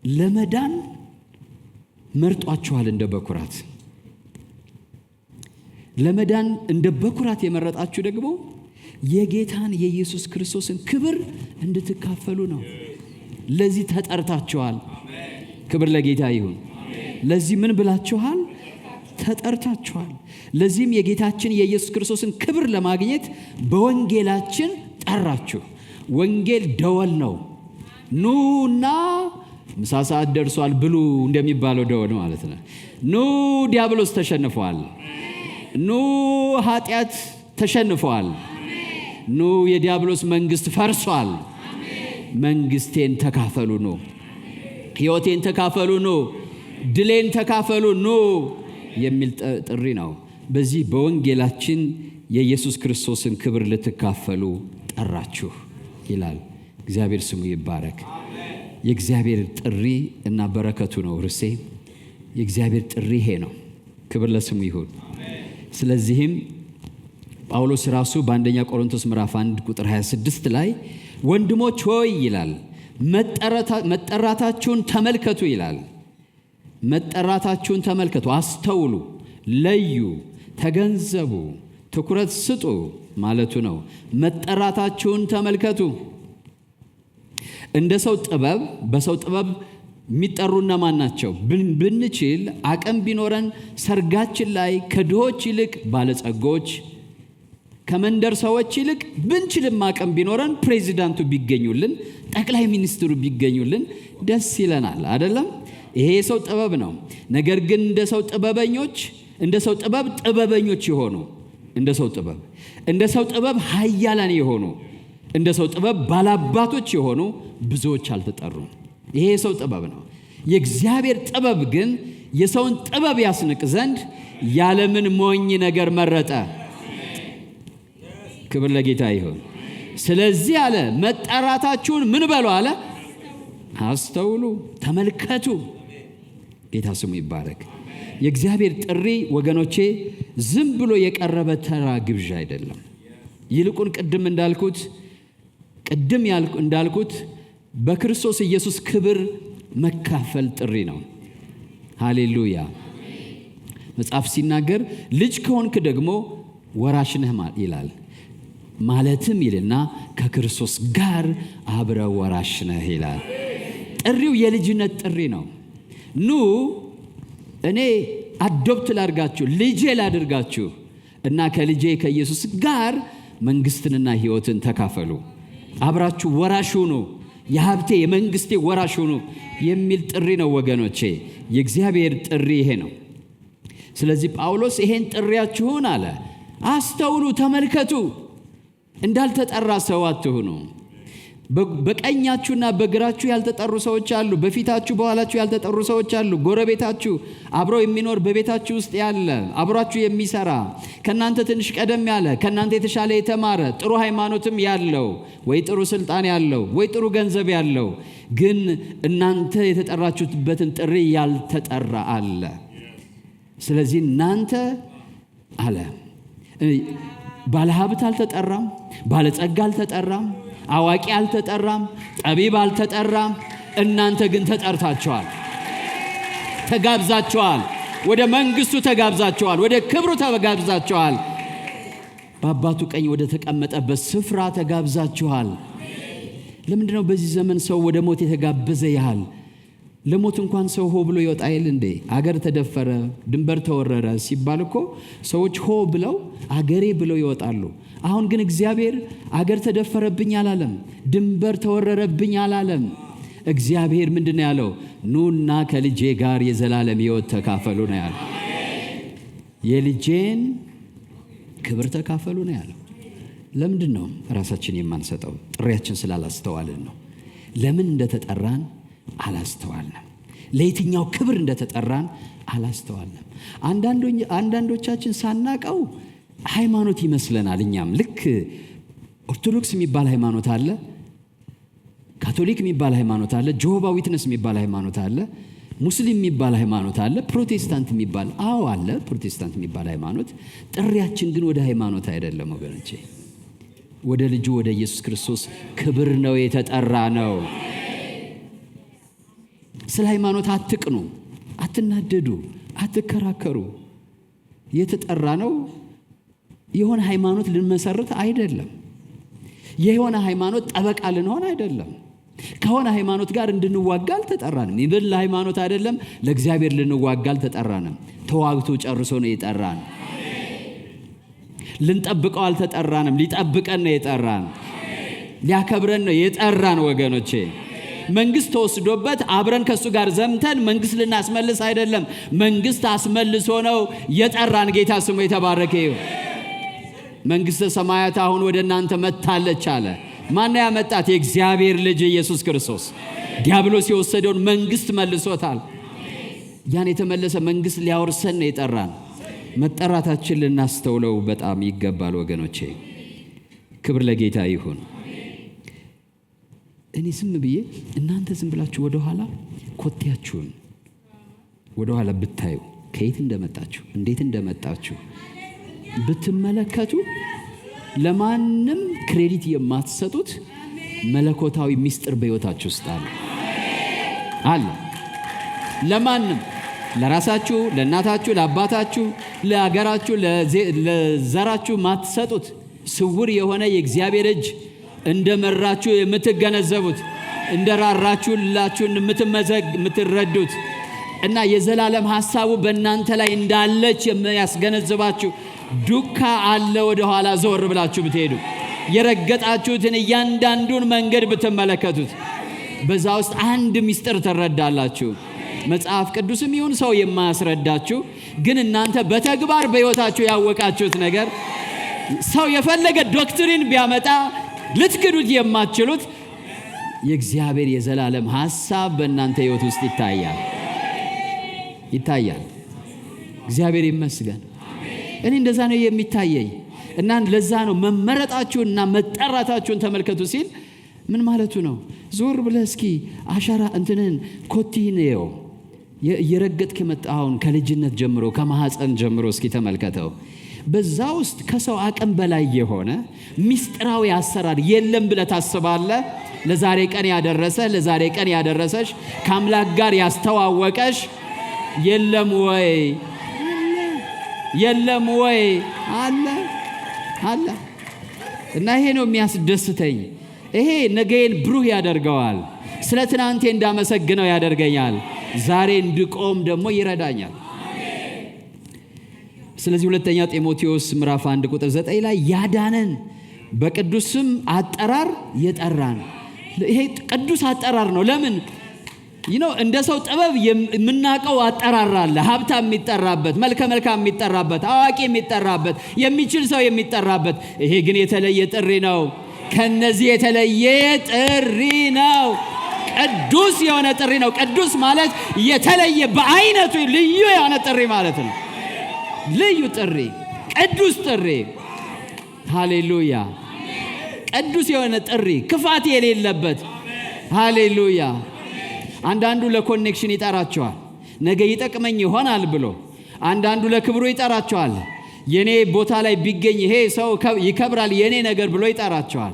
ለመዳን መርጧችኋል። እንደ በኩራት ለመዳን እንደ በኩራት የመረጣችሁ ደግሞ የጌታን የኢየሱስ ክርስቶስን ክብር እንድትካፈሉ ነው። ለዚህ ተጠርታችኋል። ክብር ለጌታ ይሁን። ለዚህ ምን ብላችኋል? ተጠርታችኋል። ለዚህም የጌታችን የኢየሱስ ክርስቶስን ክብር ለማግኘት በወንጌላችን ጠራችሁ። ወንጌል ደወል ነው። ኑና ምሳ ሰዓት ደርሷል ብሉ እንደሚባለው ደወል ማለት ነው። ኑ ዲያብሎስ ተሸንፏል። ኑ ኃጢአት ተሸንፏል። ኑ የዲያብሎስ መንግስት ፈርሷል። መንግስቴን ተካፈሉ ነው። ሕይወቴን ተካፈሉ ነው። ድሌን ተካፈሉ ኑ የሚል ጥሪ ነው። በዚህ በወንጌላችን የኢየሱስ ክርስቶስን ክብር ልትካፈሉ ጠራችሁ ይላል። እግዚአብሔር ስሙ ይባረክ። የእግዚአብሔር ጥሪ እና በረከቱ ነው ርዕሴ። የእግዚአብሔር ጥሪ ይሄ ነው። ክብር ለስሙ ይሁን። ስለዚህም ጳውሎስ ራሱ በአንደኛ ቆሮንቶስ ምዕራፍ 1 ቁጥር 26 ላይ ወንድሞች ሆይ ይላል መጠራታችሁን ተመልከቱ ይላል። መጠራታችሁን ተመልከቱ፣ አስተውሉ፣ ለዩ፣ ተገንዘቡ፣ ትኩረት ስጡ ማለቱ ነው። መጠራታችሁን ተመልከቱ። እንደ ሰው ጥበብ በሰው ጥበብ የሚጠሩና ማን ናቸው? ብንችል አቅም ቢኖረን ሰርጋችን ላይ ከድሆች ይልቅ ባለጸጎች፣ ከመንደር ሰዎች ይልቅ ብንችልም አቅም ቢኖረን ፕሬዚዳንቱ ቢገኙልን፣ ጠቅላይ ሚኒስትሩ ቢገኙልን ደስ ይለናል አይደለም? ይሄ የሰው ጥበብ ነው። ነገር ግን እንደ ሰው ጥበብ ጥበበኞች የሆኑ እንደ ሰው ጥበብ ኃያላን የሆኑ እንደ ሰው ጥበብ ባላባቶች የሆኑ ብዙዎች አልተጠሩም። ይሄ የሰው ጥበብ ነው። የእግዚአብሔር ጥበብ ግን የሰውን ጥበብ ያስንቅ ዘንድ ያለምን ሞኝ ነገር መረጠ። ክብር ለጌታ ይሁን። ስለዚህ አለ መጠራታችሁን ምን በሉ አለ? አስተውሉ፣ ተመልከቱ። ጌታ ስሙ ይባረክ። የእግዚአብሔር ጥሪ ወገኖቼ ዝም ብሎ የቀረበ ተራ ግብዣ አይደለም። ይልቁን ቅድም እንዳልኩት በክርስቶስ ኢየሱስ ክብር መካፈል ጥሪ ነው። ሃሌሉያ። መጽሐፍ ሲናገር ልጅ ከሆንክ ደግሞ ወራሽ ነህ ይላል። ማለትም ይልና ከክርስቶስ ጋር አብረ ወራሽ ነህ ይላል። ጥሪው የልጅነት ጥሪ ነው። ኑ እኔ አዶፕት ላድርጋችሁ፣ ልጄ ላድርጋችሁ እና ከልጄ ከኢየሱስ ጋር መንግስትንና ሕይወትን ተካፈሉ፣ አብራችሁ ወራሽ ሁኑ፣ የሀብቴ የመንግስቴ ወራሽ ሁኑ የሚል ጥሪ ነው ወገኖቼ። የእግዚአብሔር ጥሪ ይሄ ነው። ስለዚህ ጳውሎስ ይሄን ጥሪያችሁን አለ አስተውሉ፣ ተመልከቱ። እንዳልተጠራ ሰው አትሁኑ። በቀኛችሁና በግራችሁ ያልተጠሩ ሰዎች አሉ። በፊታችሁ በኋላችሁ ያልተጠሩ ሰዎች አሉ። ጎረቤታችሁ አብሮ የሚኖር በቤታችሁ ውስጥ ያለ አብሯችሁ የሚሰራ ከናንተ ትንሽ ቀደም ያለ ከናንተ የተሻለ የተማረ ጥሩ ሃይማኖትም ያለው ወይ ጥሩ ስልጣን ያለው ወይ ጥሩ ገንዘብ ያለው ግን እናንተ የተጠራችሁበትን ጥሪ ያልተጠራ አለ። ስለዚህ እናንተ አለ ባለሀብት አልተጠራም፣ ባለጸጋ አልተጠራም፣ አዋቂ አልተጠራም፣ ጠቢብ አልተጠራም። እናንተ ግን ተጠርታችኋል፣ ተጋብዛችኋል፣ ወደ መንግስቱ ተጋብዛችኋል፣ ወደ ክብሩ ተጋብዛችኋል፣ በአባቱ ቀኝ ወደ ተቀመጠበት ስፍራ ተጋብዛችኋል። ለምንድነው በዚህ ዘመን ሰው ወደ ሞት የተጋበዘ ያህል? ለሞት እንኳን ሰው ሆ ብሎ ይወጣ ይል እንዴ? አገር ተደፈረ፣ ድንበር ተወረረ ሲባል እኮ ሰዎች ሆ ብለው አገሬ ብለው ይወጣሉ። አሁን ግን እግዚአብሔር አገር ተደፈረብኝ አላለም፣ ድንበር ተወረረብኝ አላለም። እግዚአብሔር ምንድን ነው ያለው? ኑና ከልጄ ጋር የዘላለም ሕይወት ተካፈሉ ነው ያለው። የልጄን ክብር ተካፈሉ ነው ያለው። ለምንድን ነው ራሳችን የማንሰጠው? ጥሪያችን ስላላስተዋልን ነው። ለምን እንደተጠራን አላስተዋልንም። ለየትኛው ክብር እንደተጠራን አላስተዋልንም። አንዳንዶቻችን ሳናቀው ሃይማኖት ይመስለናል። እኛም ልክ ኦርቶዶክስ የሚባል ሃይማኖት አለ፣ ካቶሊክ የሚባል ሃይማኖት አለ፣ ጆሆባ ዊትነስ የሚባል ሃይማኖት አለ፣ ሙስሊም የሚባል ሃይማኖት አለ፣ ፕሮቴስታንት የሚባል አለ፣ ፕሮቴስታንት የሚባል ሃይማኖት። ጥሪያችን ግን ወደ ሃይማኖት አይደለም ወገኖቼ፣ ወደ ልጁ ወደ ኢየሱስ ክርስቶስ ክብር ነው የተጠራ ነው። ስለ ሃይማኖት አትቅኑ፣ አትናደዱ፣ አትከራከሩ። የተጠራ ነው የሆነ ሃይማኖት ልንመሰርት አይደለም። የሆነ ሃይማኖት ጠበቃ ልንሆን አይደለም። ከሆነ ሃይማኖት ጋር እንድንዋጋ አልተጠራንም። ይብን ለሃይማኖት አይደለም ለእግዚአብሔር ልንዋጋ አልተጠራንም። ተዋግቶ ጨርሶ ነው የጠራን። ልንጠብቀው አልተጠራንም። ሊጠብቀን ነው የጠራን። ሊያከብረን ነው የጠራን ወገኖቼ። መንግስት ተወስዶበት አብረን ከሱ ጋር ዘምተን መንግስት ልናስመልስ አይደለም። መንግስት አስመልሶ ነው የጠራን። ጌታ ስሙ የተባረከ ይሁን። መንግስተ ሰማያት አሁን ወደ እናንተ መጥታለች አለ። ማን ያመጣት? የእግዚአብሔር ልጅ ኢየሱስ ክርስቶስ። ዲያብሎስ የወሰደውን መንግስት መልሶታል። ያን የተመለሰ መንግስት ሊያወርሰን ነው የጠራን። መጠራታችን ልናስተውለው በጣም ይገባል ወገኖቼ። ክብር ለጌታ ይሁን። እኔ ዝም ብዬ እናንተ ዝም ብላችሁ ወደ ኋላ ኮቴያችሁን ወደ ኋላ ብታዩ ከየት እንደመጣችሁ እንዴት እንደመጣችሁ ብትመለከቱ ለማንም ክሬዲት የማትሰጡት መለኮታዊ ምስጢር በሕይወታችሁ ውስጥ አለ። ለማንም፣ ለራሳችሁ፣ ለእናታችሁ፣ ለአባታችሁ፣ ለሀገራችሁ፣ ለዘራችሁ ማትሰጡት ስውር የሆነ የእግዚአብሔር እጅ እንደመራችሁ የምትገነዘቡት፣ እንደራራችሁላችሁ የምትረዱት እና የዘላለም ሐሳቡ በእናንተ ላይ እንዳለች የሚያስገነዝባችሁ ዱካ አለ። ወደ ኋላ ዘወር ብላችሁ ብትሄዱ የረገጣችሁትን እያንዳንዱን መንገድ ብትመለከቱት በዛ ውስጥ አንድ ምስጢር ትረዳላችሁ። መጽሐፍ ቅዱስም ይሁን ሰው የማያስረዳችሁ ግን እናንተ በተግባር በሕይወታችሁ ያወቃችሁት ነገር ሰው የፈለገ ዶክትሪን ቢያመጣ ልትክዱት የማትችሉት የእግዚአብሔር የዘላለም ሐሳብ በእናንተ ሕይወት ውስጥ ይታያል። እግዚአብሔር ይመስገን። እኔ እንደዛ ነው የሚታየኝ እና ለዛ ነው መመረጣችሁንና መጠራታችሁን ተመልከቱ ሲል ምን ማለቱ ነው? ዞር ብለህ እስኪ አሻራ እንትንን ኮቲህን ነው የረገጥክ የመጣውን ከልጅነት ጀምሮ ከማህፀን ጀምሮ እስኪ ተመልከተው። በዛ ውስጥ ከሰው አቅም በላይ የሆነ ምስጢራዊ አሰራር የለም ብለህ ታስባለህ? ለዛሬ ቀን ያደረሰ ለዛሬ ቀን ያደረሰሽ ከአምላክ ጋር ያስተዋወቀሽ የለም ወይ? የለም ወይ? አለ። እና ይሄ ነው የሚያስደስተኝ። ይሄ ነገዬን ብሩህ ያደርገዋል። ስለ ትናንቴ እንዳመሰግነው ያደርገኛል። ዛሬ እንድቆም ደግሞ ይረዳኛል። ስለዚህ ሁለተኛ ጢሞቴዎስ ምዕራፍ 1 ቁጥር 9 ላይ ያዳነን በቅዱስም አጠራር የጠራን። ይሄ ቅዱስ አጠራር ነው። ለምን እንደ ሰው ጥበብ የምናቀው አጠራር አለ። ሀብታም የሚጠራበት፣ መልከ መልካም የሚጠራበት፣ አዋቂ የሚጠራበት፣ የሚችል ሰው የሚጠራበት። ይሄ ግን የተለየ ጥሪ ነው። ከነዚህ የተለየ ጥሪ ነው። ቅዱስ የሆነ ጥሪ ነው። ቅዱስ ማለት የተለየ በአይነቱ ልዩ የሆነ ጥሪ ማለት ነው። ልዩ ጥሪ፣ ቅዱስ ጥሪ። ሃሌሉያ! ቅዱስ የሆነ ጥሪ፣ ክፋት የሌለበት። ሃሌሉያ! አንዳንዱ ለኮኔክሽን ይጠራቸዋል፣ ነገ ይጠቅመኝ ይሆናል ብሎ። አንዳንዱ ለክብሩ ይጠራቸዋል፣ የኔ ቦታ ላይ ቢገኝ ይሄ ሰው ይከብራል የኔ ነገር ብሎ ይጠራቸዋል።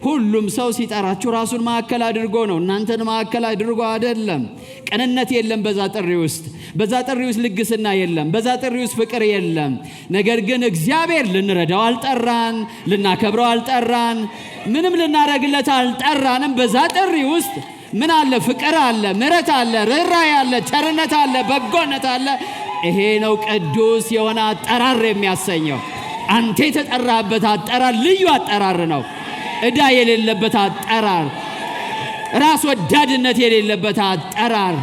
ሁሉም ሰው ሲጠራችሁ ራሱን ማዕከል አድርጎ ነው፣ እናንተን ማዕከል አድርጎ አይደለም። ቅንነት የለም በዛ ጥሪ ውስጥ። በዛ ጥሪ ውስጥ ልግስና የለም። በዛ ጥሪ ውስጥ ፍቅር የለም። ነገር ግን እግዚአብሔር ልንረዳው አልጠራን፣ ልናከብረው አልጠራን፣ ምንም ልናረግለት አልጠራንም። በዛ ጥሪ ውስጥ ምን አለ? ፍቅር አለ፣ ምሕረት አለ፣ ርኅራኄ አለ፣ ቸርነት አለ፣ በጎነት አለ። ይሄ ነው ቅዱስ የሆነ አጠራር የሚያሰኘው። አንተ የተጠራበት አጠራር ልዩ አጠራር ነው። ዕዳ የሌለበት አጠራር፣ ራስ ወዳድነት የሌለበት አጠራር።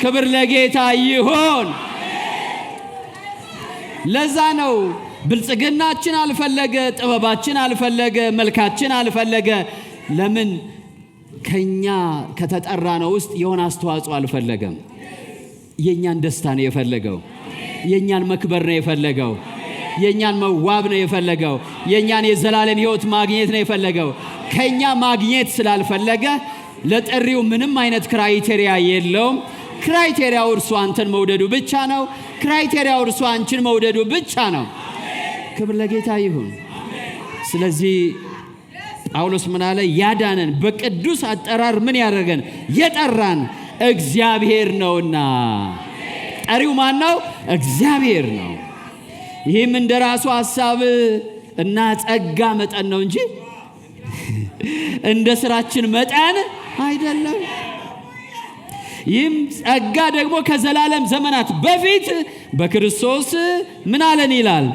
ክብር ለጌታ ይሁን። ለዛ ነው ብልጽግናችን አልፈለገ፣ ጥበባችን አልፈለገ፣ መልካችን አልፈለገ። ለምን? ከኛ ከተጠራ ነው ውስጥ የሆነ አስተዋጽኦ አልፈለገም። የኛን ደስታ ነው የፈለገው። የኛን መክበር ነው የፈለገው። የኛን መዋብ ነው የፈለገው። የኛን የዘላለም ሕይወት ማግኘት ነው የፈለገው። ከኛ ማግኘት ስላልፈለገ ለጥሪው ምንም አይነት ክራይቴሪያ የለውም። ክራይቴሪያው እርሱ አንተን መውደዱ ብቻ ነው። ክራይቴሪያው እርሱ አንቺን መውደዱ ብቻ ነው። ክብር ለጌታ ይሁን። ስለዚህ ጳውሎስ ምን አለ? ያዳነን በቅዱስ አጠራር ምን ያደረገን? የጠራን እግዚአብሔር ነውና። ጠሪው ማን ነው? እግዚአብሔር ነው። ይህም እንደ ራሱ ሐሳብ እና ጸጋ መጠን ነው እንጂ እንደ ስራችን መጠን አይደለም። ይህም ጸጋ ደግሞ ከዘላለም ዘመናት በፊት በክርስቶስ ምን አለን ይላል?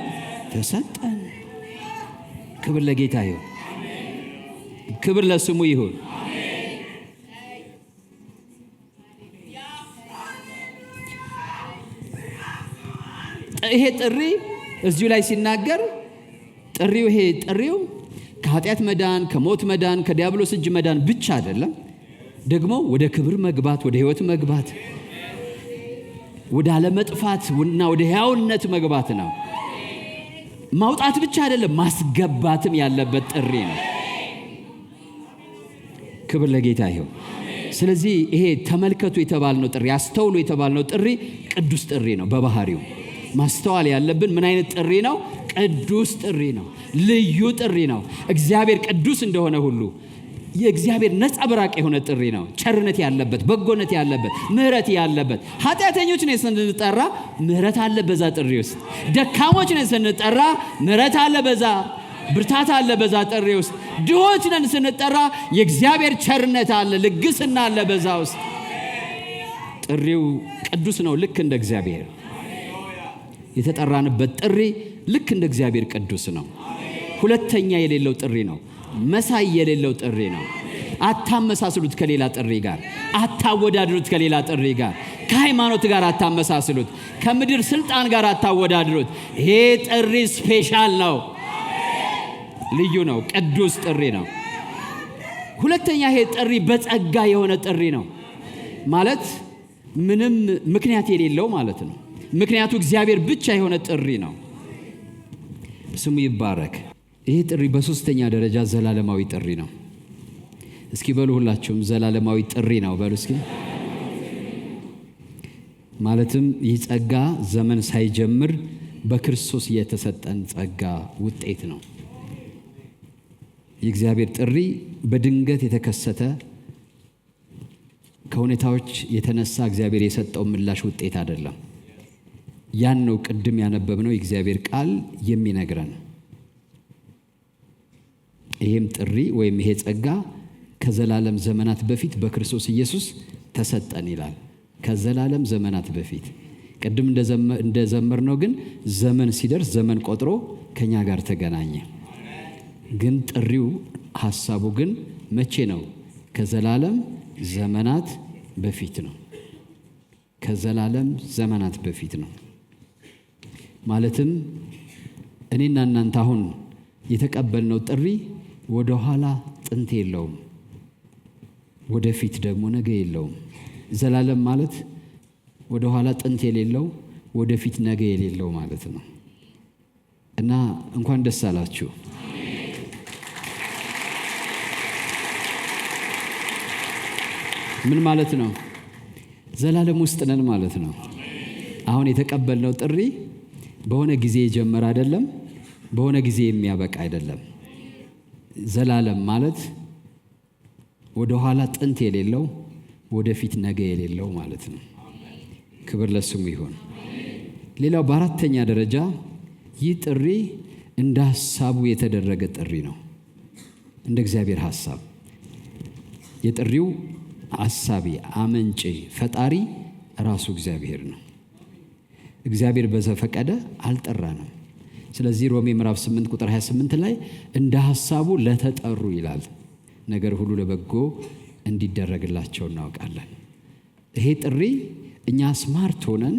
ተሰጠን። ክብር ለጌታ ይሁን። ክብር ለስሙ ይሁን። ይሄ ጥሪ እዚሁ ላይ ሲናገር ጥሪው ከኃጢአት መዳን፣ ከሞት መዳን፣ ከዲያብሎስ እጅ መዳን ብቻ አይደለም። ደግሞ ወደ ክብር መግባት፣ ወደ ሕይወት መግባት። ወደ አለመጥፋት እና ወደ ሕያውነት መግባት ነው። ማውጣት ብቻ አይደለም፣ ማስገባትም ያለበት ጥሪ ነው። ክብር ለጌታ ይሁን። ስለዚህ ይሄ ተመልከቱ የተባልነው ጥሪ፣ አስተውሉ የተባልነው ጥሪ ቅዱስ ጥሪ ነው። በባህሪው ማስተዋል ያለብን ምን አይነት ጥሪ ነው? ቅዱስ ጥሪ ነው። ልዩ ጥሪ ነው። እግዚአብሔር ቅዱስ እንደሆነ ሁሉ የእግዚአብሔር ነጸብራቅ የሆነ ጥሪ ነው። ቸርነት ያለበት፣ በጎነት ያለበት፣ ምሕረት ያለበት። ኃጢአተኞች ነን ስንጠራ ምሕረት አለ በዛ ጥሪ ውስጥ። ደካሞች ነን ስንጠራ ምሕረት አለ በዛ፣ ብርታት አለ በዛ ጥሪ ውስጥ። ድሆች ነን ስንጠራ የእግዚአብሔር ቸርነት አለ፣ ልግስና አለ በዛ ውስጥ። ጥሪው ቅዱስ ነው። ልክ እንደ እግዚአብሔር የተጠራንበት ጥሪ ልክ እንደ እግዚአብሔር ቅዱስ ነው። ሁለተኛ የሌለው ጥሪ ነው። መሳይ የሌለው ጥሪ ነው። አታመሳስሉት ከሌላ ጥሪ ጋር፣ አታወዳድሩት ከሌላ ጥሪ ጋር፣ ከሃይማኖት ጋር አታመሳስሉት፣ ከምድር ስልጣን ጋር አታወዳድሩት። ይሄ ጥሪ ስፔሻል ነው፣ ልዩ ነው፣ ቅዱስ ጥሪ ነው። ሁለተኛ ይሄ ጥሪ በጸጋ የሆነ ጥሪ ነው። ማለት ምንም ምክንያት የሌለው ማለት ነው። ምክንያቱ እግዚአብሔር ብቻ የሆነ ጥሪ ነው። ስሙ ይባረክ። ይሄ ጥሪ በሶስተኛ ደረጃ ዘላለማዊ ጥሪ ነው። እስኪ በሉ ሁላችሁም ዘላለማዊ ጥሪ ነው በሉ እስኪ። ማለትም ይህ ጸጋ ዘመን ሳይጀምር በክርስቶስ የተሰጠን ጸጋ ውጤት ነው። የእግዚአብሔር ጥሪ በድንገት የተከሰተ ከሁኔታዎች የተነሳ እግዚአብሔር የሰጠው ምላሽ ውጤት አይደለም። ያን ነው ቅድም ያነበብነው የእግዚአብሔር ቃል የሚነግረን። ይሄም ጥሪ ወይም ይሄ ጸጋ ከዘላለም ዘመናት በፊት በክርስቶስ ኢየሱስ ተሰጠን ይላል። ከዘላለም ዘመናት በፊት ቅድም እንደዘመርነው ግን ዘመን ሲደርስ ዘመን ቆጥሮ ከኛ ጋር ተገናኘ። ግን ጥሪው ሐሳቡ ግን መቼ ነው? ከዘላለም ዘመናት በፊት ነው። ከዘላለም ዘመናት በፊት ነው። ማለትም እኔና እናንተ አሁን የተቀበልነው ጥሪ ወደ ኋላ ጥንት የለውም፣ ወደፊት ደግሞ ነገ የለውም። ዘላለም ማለት ወደ ኋላ ጥንት የሌለው ወደፊት ነገ የሌለው ማለት ነው። እና እንኳን ደስ አላችሁ። ምን ማለት ነው? ዘላለም ውስጥ ነን ማለት ነው። አሁን የተቀበልነው ጥሪ በሆነ ጊዜ የጀመረ አይደለም፣ በሆነ ጊዜ የሚያበቃ አይደለም። ዘላለም ማለት ወደ ኋላ ጥንት የሌለው ወደፊት ነገ የሌለው ማለት ነው። ክብር ለስሙ ይሁን። ሌላው በአራተኛ ደረጃ ይህ ጥሪ እንደ ሐሳቡ የተደረገ ጥሪ ነው። እንደ እግዚአብሔር ሐሳብ የጥሪው አሳቢ፣ አመንጪ፣ ፈጣሪ ራሱ እግዚአብሔር ነው። እግዚአብሔር በዘፈቀደ አልጠራንም። ስለዚህ ሮሜ ምዕራፍ 8 ቁጥር 28 ላይ እንደ ሐሳቡ ለተጠሩ ይላል፣ ነገር ሁሉ ለበጎ እንዲደረግላቸው እናውቃለን። ይሄ ጥሪ እኛ ስማርት ሆነን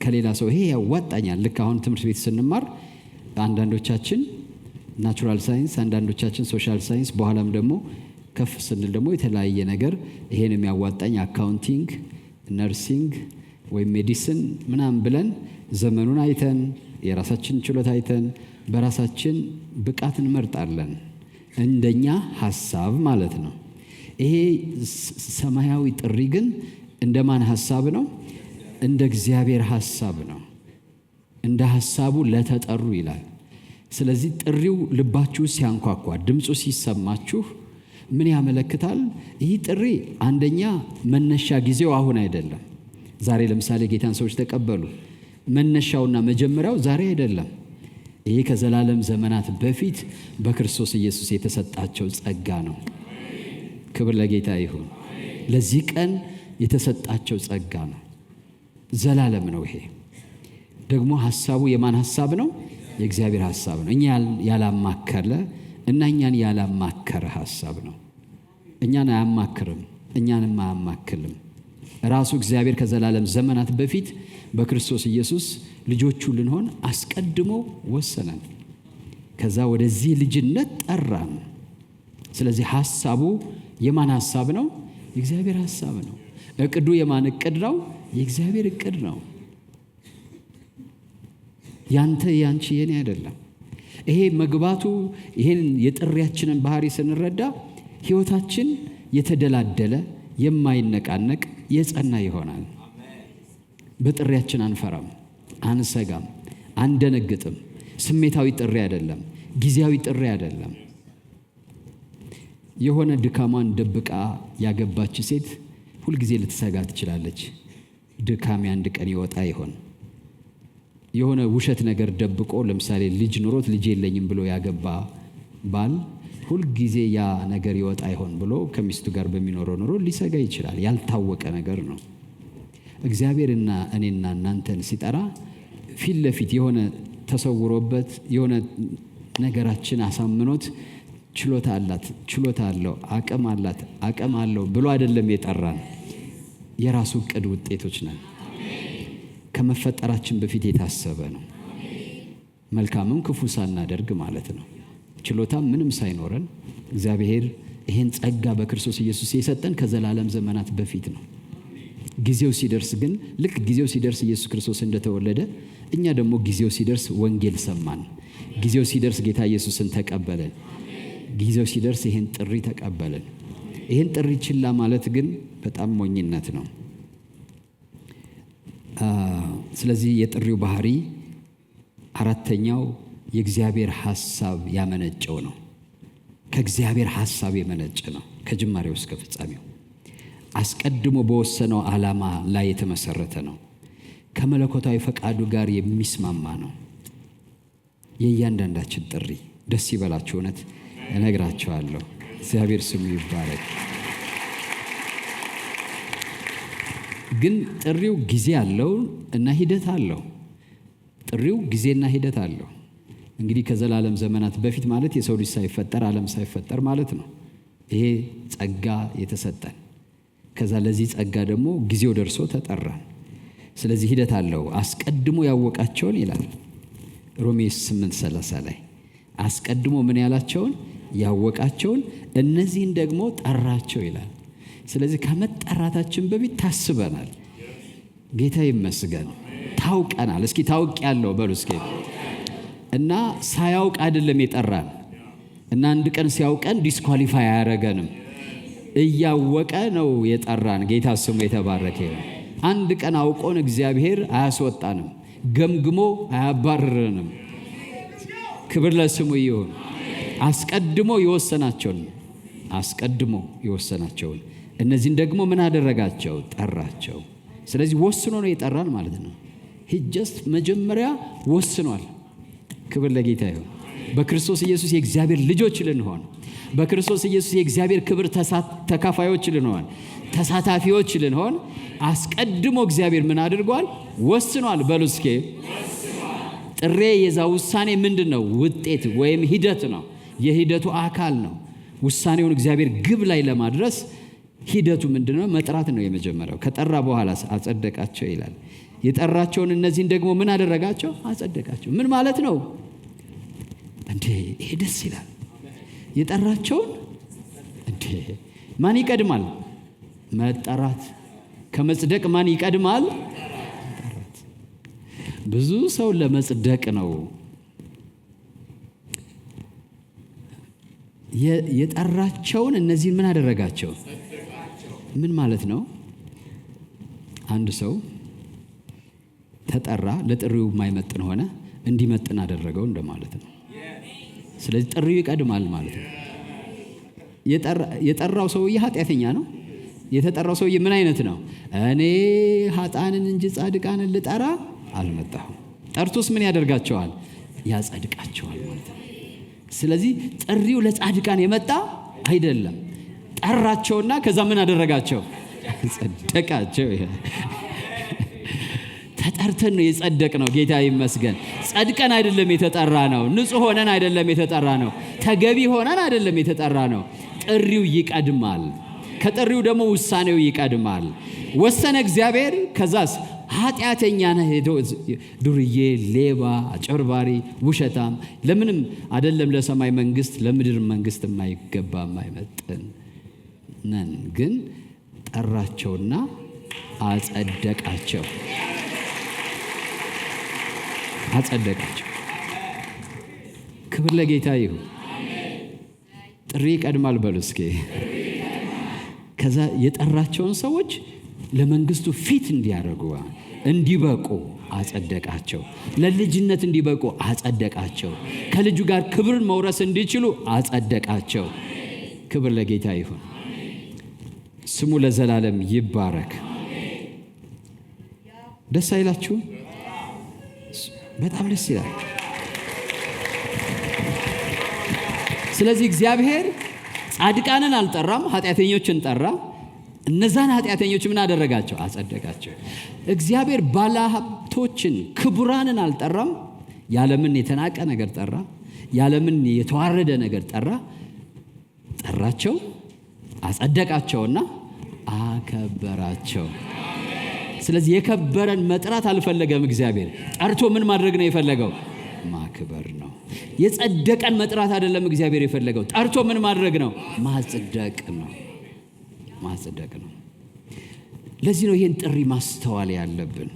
ከሌላ ሰው ይሄ ያዋጣኛል። ልክ አሁን ትምህርት ቤት ስንማር አንዳንዶቻችን ናቹራል ሳይንስ፣ አንዳንዶቻችን ሶሻል ሳይንስ፣ በኋላም ደግሞ ከፍ ስንል ደግሞ የተለያየ ነገር ይሄን የሚያዋጣኝ አካውንቲንግ፣ ነርሲንግ ወይም ሜዲሲን ምናምን ብለን ዘመኑን አይተን የራሳችን ችሎታ አይተን በራሳችን ብቃት እንመርጣለን። እንደኛ ሐሳብ ማለት ነው። ይሄ ሰማያዊ ጥሪ ግን እንደማን ሐሳብ ነው? እንደ እግዚአብሔር ሐሳብ ነው። እንደ ሐሳቡ ለተጠሩ ይላል። ስለዚህ ጥሪው ልባችሁ ሲያንኳኳ፣ ድምፁ ሲሰማችሁ ምን ያመለክታል? ይህ ጥሪ አንደኛ መነሻ ጊዜው አሁን አይደለም። ዛሬ ለምሳሌ ጌታን ሰዎች ተቀበሉ። መነሻውና መጀመሪያው ዛሬ አይደለም። ይሄ ከዘላለም ዘመናት በፊት በክርስቶስ ኢየሱስ የተሰጣቸው ጸጋ ነው። ክብር ለጌታ ይሁን። ለዚህ ቀን የተሰጣቸው ጸጋ ነው። ዘላለም ነው። ይሄ ደግሞ ሐሳቡ የማን ሐሳብ ነው? የእግዚአብሔር ሐሳብ ነው። እኛ ያላማከለ እና እኛን ያላማከረ ሐሳብ ነው። እኛን አያማክርም፣ እኛንም አያማክልም። ራሱ እግዚአብሔር ከዘላለም ዘመናት በፊት በክርስቶስ ኢየሱስ ልጆቹ ልንሆን አስቀድሞ ወሰነን። ከዛ ወደዚህ ልጅነት ጠራን። ስለዚህ ሐሳቡ የማን ሐሳብ ነው? የእግዚአብሔር ሐሳብ ነው። እቅዱ የማን እቅድ ነው? የእግዚአብሔር እቅድ ነው። ያንተ ያንቺ የኔ አይደለም። ይሄ መግባቱ ይሄን የጥሪያችንን ባህሪ ስንረዳ ሕይወታችን የተደላደለ የማይነቃነቅ የጸና ይሆናል። በጥሪያችን አንፈራም፣ አንሰጋም፣ አንደነግጥም። ስሜታዊ ጥሪ አይደለም፣ ጊዜያዊ ጥሪ አይደለም። የሆነ ድካሟን ደብቃ ያገባች ሴት ሁልጊዜ ልትሰጋ ትችላለች። ድካሜ አንድ ቀን ይወጣ ይሆን? የሆነ ውሸት ነገር ደብቆ ለምሳሌ ልጅ ኑሮት ልጅ የለኝም ብሎ ያገባ ባል ሁልጊዜ ያ ነገር ይወጣ ይሆን ብሎ ከሚስቱ ጋር በሚኖረው ኑሮ ሊሰጋ ይችላል። ያልታወቀ ነገር ነው። እግዚአብሔርና እኔና እናንተን ሲጠራ ፊት ለፊት የሆነ ተሰውሮበት የሆነ ነገራችን አሳምኖት ችሎታ አላት፣ ችሎታ አለው፣ አቅም አላት፣ አቅም አለው ብሎ አይደለም የጠራን። የራሱ ዕቅድ ውጤቶች ነን። ከመፈጠራችን በፊት የታሰበ ነው። መልካምም ክፉ ሳናደርግ ማለት ነው። ችሎታም ምንም ሳይኖረን እግዚአብሔር ይሄን ጸጋ በክርስቶስ ኢየሱስ የሰጠን ከዘላለም ዘመናት በፊት ነው። ጊዜው ሲደርስ ግን ልክ ጊዜው ሲደርስ ኢየሱስ ክርስቶስ እንደተወለደ እኛ ደግሞ ጊዜው ሲደርስ ወንጌል ሰማን። ጊዜው ሲደርስ ጌታ ኢየሱስን ተቀበለን። ጊዜው ሲደርስ ይሄን ጥሪ ተቀበለን። ይሄን ጥሪ ችላ ማለት ግን በጣም ሞኝነት ነው። ስለዚህ የጥሪው ባህሪ አራተኛው የእግዚአብሔር ሐሳብ ያመነጨው ነው። ከእግዚአብሔር ሐሳብ የመነጨ ነው። ከጅማሬው እስከ ፍጻሜው አስቀድሞ በወሰነው ዓላማ ላይ የተመሰረተ ነው። ከመለኮታዊ ፈቃዱ ጋር የሚስማማ ነው። የእያንዳንዳችን ጥሪ ደስ ይበላችሁ። እውነት እነግራቸዋለሁ። እግዚአብሔር ስሙ ይባረክ። ግን ጥሪው ጊዜ አለው እና ሂደት አለው። ጥሪው ጊዜና ሂደት አለው። እንግዲህ ከዘላለም ዘመናት በፊት ማለት የሰው ልጅ ሳይፈጠር ዓለም ሳይፈጠር ማለት ነው። ይሄ ጸጋ የተሰጠን ከዛ ለዚህ ጸጋ ደግሞ ጊዜው ደርሶ ተጠራን። ስለዚህ ሂደት አለው። አስቀድሞ ያወቃቸውን ይላል ሮሜ 8:30 ላይ አስቀድሞ ምን ያላቸውን ያወቃቸውን እነዚህን ደግሞ ጠራቸው ይላል። ስለዚህ ከመጠራታችን በፊት ታስበናል። ጌታ ይመስገን። ታውቀናል። እስኪ ታውቂያለሁ በሉ እስኪ። እና ሳያውቅ አይደለም የጠራን እና አንድ ቀን ሲያውቀን ዲስኳሊፋይ አያረገንም። እያወቀ ነው የጠራን። ጌታ ስሙ የተባረከ ይሁን። አንድ ቀን አውቆን እግዚአብሔር አያስወጣንም፣ ገምግሞ አያባርረንም። ክብር ለስሙ ይሁን። አስቀድሞ የወሰናቸውን እነዚህን ደግሞ ምን አደረጋቸው? ጠራቸው። ስለዚህ ወስኖ ነው የጠራን ማለት ነው። ጀስት መጀመሪያ ወስኗል። ክብር ለጌታ ይሁን። በክርስቶስ ኢየሱስ የእግዚአብሔር ልጆች ልንሆን፣ በክርስቶስ ኢየሱስ የእግዚአብሔር ክብር ተካፋዮች ልንሆን፣ ተሳታፊዎች ልንሆን አስቀድሞ እግዚአብሔር ምን አድርጓል? ወስኗል። በሉ እስኪ ጥሬ የዛ ውሳኔ ምንድን ነው? ውጤት ወይም ሂደት ነው። የሂደቱ አካል ነው። ውሳኔውን እግዚአብሔር ግብ ላይ ለማድረስ ሂደቱ ምንድን ነው? መጥራት ነው የመጀመሪያው። ከጠራ በኋላ አጸደቃቸው ይላል። የጠራቸውን እነዚህን ደግሞ ምን አደረጋቸው? አጸደቃቸው። ምን ማለት ነው እንዴ? ይሄ ደስ ይላል። የጠራቸውን እንዴ ማን ይቀድማል? መጠራት። ከመጽደቅ ማን ይቀድማል? መጠራት። ብዙ ሰው ለመጽደቅ ነው። የጠራቸውን እነዚህን ምን አደረጋቸው? ምን ማለት ነው? አንድ ሰው ተጠራ፣ ለጥሪው የማይመጥን ሆነ፣ እንዲመጥን አደረገው እንደማለት ነው። ስለዚህ ጥሪው ይቀድማል ማለት ነው። የጠራው ሰውዬ ኃጢአተኛ ነው። የተጠራው ሰውዬ ምን አይነት ነው? እኔ ኃጥአንን እንጂ ጻድቃንን ልጠራ አልመጣሁም። ጠርቶስ ምን ያደርጋቸዋል? ያጸድቃቸዋል ማለት ነው። ስለዚህ ጥሪው ለጻድቃን የመጣ አይደለም። ጠራቸውና ከዛ ምን አደረጋቸው? ጸደቃቸው። ተጠርተን ነው የጸደቅ ነው። ጌታ ይመስገን። ጸድቀን አይደለም የተጠራ ነው። ንጹህ ሆነን አይደለም የተጠራ ነው። ተገቢ ሆነን አይደለም የተጠራ ነው። ጥሪው ይቀድማል። ከጥሪው ደግሞ ውሳኔው ይቀድማል። ወሰነ እግዚአብሔር። ከዛስ ኃጢአተኛ ነህ፣ ዱርዬ፣ ሌባ፣ አጭበርባሪ፣ ውሸታም፣ ለምንም አይደለም ለሰማይ መንግስት ለምድር መንግስት የማይገባ የማይመጥን ነን። ግን ጠራቸውና አጸደቃቸው። አጸደቃቸው። ክብር ለጌታ ይሁን። ጥሪ ይቀድማል በሉ እስኪ። ከዛ የጠራቸውን ሰዎች ለመንግስቱ ፊት እንዲያደርጉ እንዲበቁ አጸደቃቸው። ለልጅነት እንዲበቁ አጸደቃቸው። ከልጁ ጋር ክብርን መውረስ እንዲችሉ አጸደቃቸው። ክብር ለጌታ ይሁን። ስሙ ለዘላለም ይባረክ። ደስ አይላችሁም? በጣም ደስ ይላል። ስለዚህ እግዚአብሔር ጻድቃንን አልጠራም፣ ኃጢአተኞችን ጠራ። እነዛን ኃጢአተኞች ምን አደረጋቸው? አጸደቃቸው። እግዚአብሔር ባለሀብቶችን ክቡራንን አልጠራም፣ ያለምን የተናቀ ነገር ጠራ፣ ያለምን የተዋረደ ነገር ጠራቸው፣ አጸደቃቸውና አከበራቸው። ስለዚህ የከበረን መጥራት አልፈለገም። እግዚአብሔር ጠርቶ ምን ማድረግ ነው የፈለገው? ማክበር ነው። የጸደቀን መጥራት አይደለም እግዚአብሔር የፈለገው። ጠርቶ ምን ማድረግ ነው? ማጽደቅ ነው። ማጽደቅ ነው። ለዚህ ነው ይህን ጥሪ ማስተዋል ያለብን።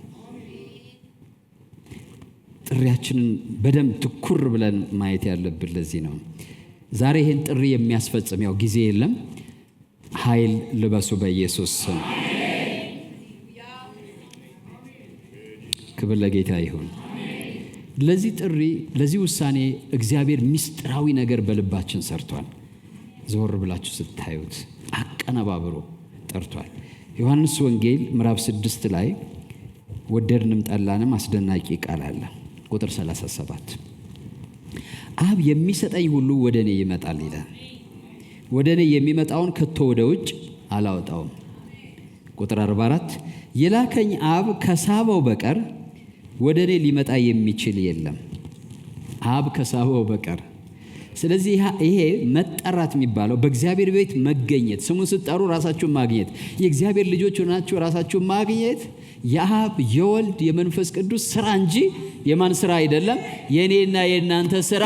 ጥሪያችንን በደንብ ትኩር ብለን ማየት ያለብን ለዚህ ነው። ዛሬ ይህን ጥሪ የሚያስፈጽም ያው ጊዜ የለም። ኃይል ልበሱ በኢየሱስ ስም። ክብር ለጌታ ይሁን። ለዚህ ጥሪ ለዚህ ውሳኔ እግዚአብሔር ምስጢራዊ ነገር በልባችን ሰርቷል። ዘወር ብላችሁ ስታዩት አቀነባብሮ ጠርቷል። ዮሐንስ ወንጌል ምዕራፍ 6 ላይ ወደድንም ጠላንም አስደናቂ ቃል አለ። ቁጥር 37 አብ የሚሰጠኝ ሁሉ ወደ እኔ ይመጣል ይላል። ወደ እኔ የሚመጣውን ከቶ ወደ ውጭ አላወጣውም። ቁጥር 44 የላከኝ አብ ከሳበው በቀር ወደ እኔ ሊመጣ የሚችል የለም። አብ ከሳበው በቀር። ስለዚህ ይሄ መጠራት የሚባለው በእግዚአብሔር ቤት መገኘት፣ ስሙን ስትጠሩ ራሳችሁን ማግኘት፣ የእግዚአብሔር ልጆች ሆናችሁ ራሳችሁን ማግኘት የአብ የወልድ የመንፈስ ቅዱስ ስራ እንጂ የማን ስራ አይደለም። የእኔና የእናንተ ስራ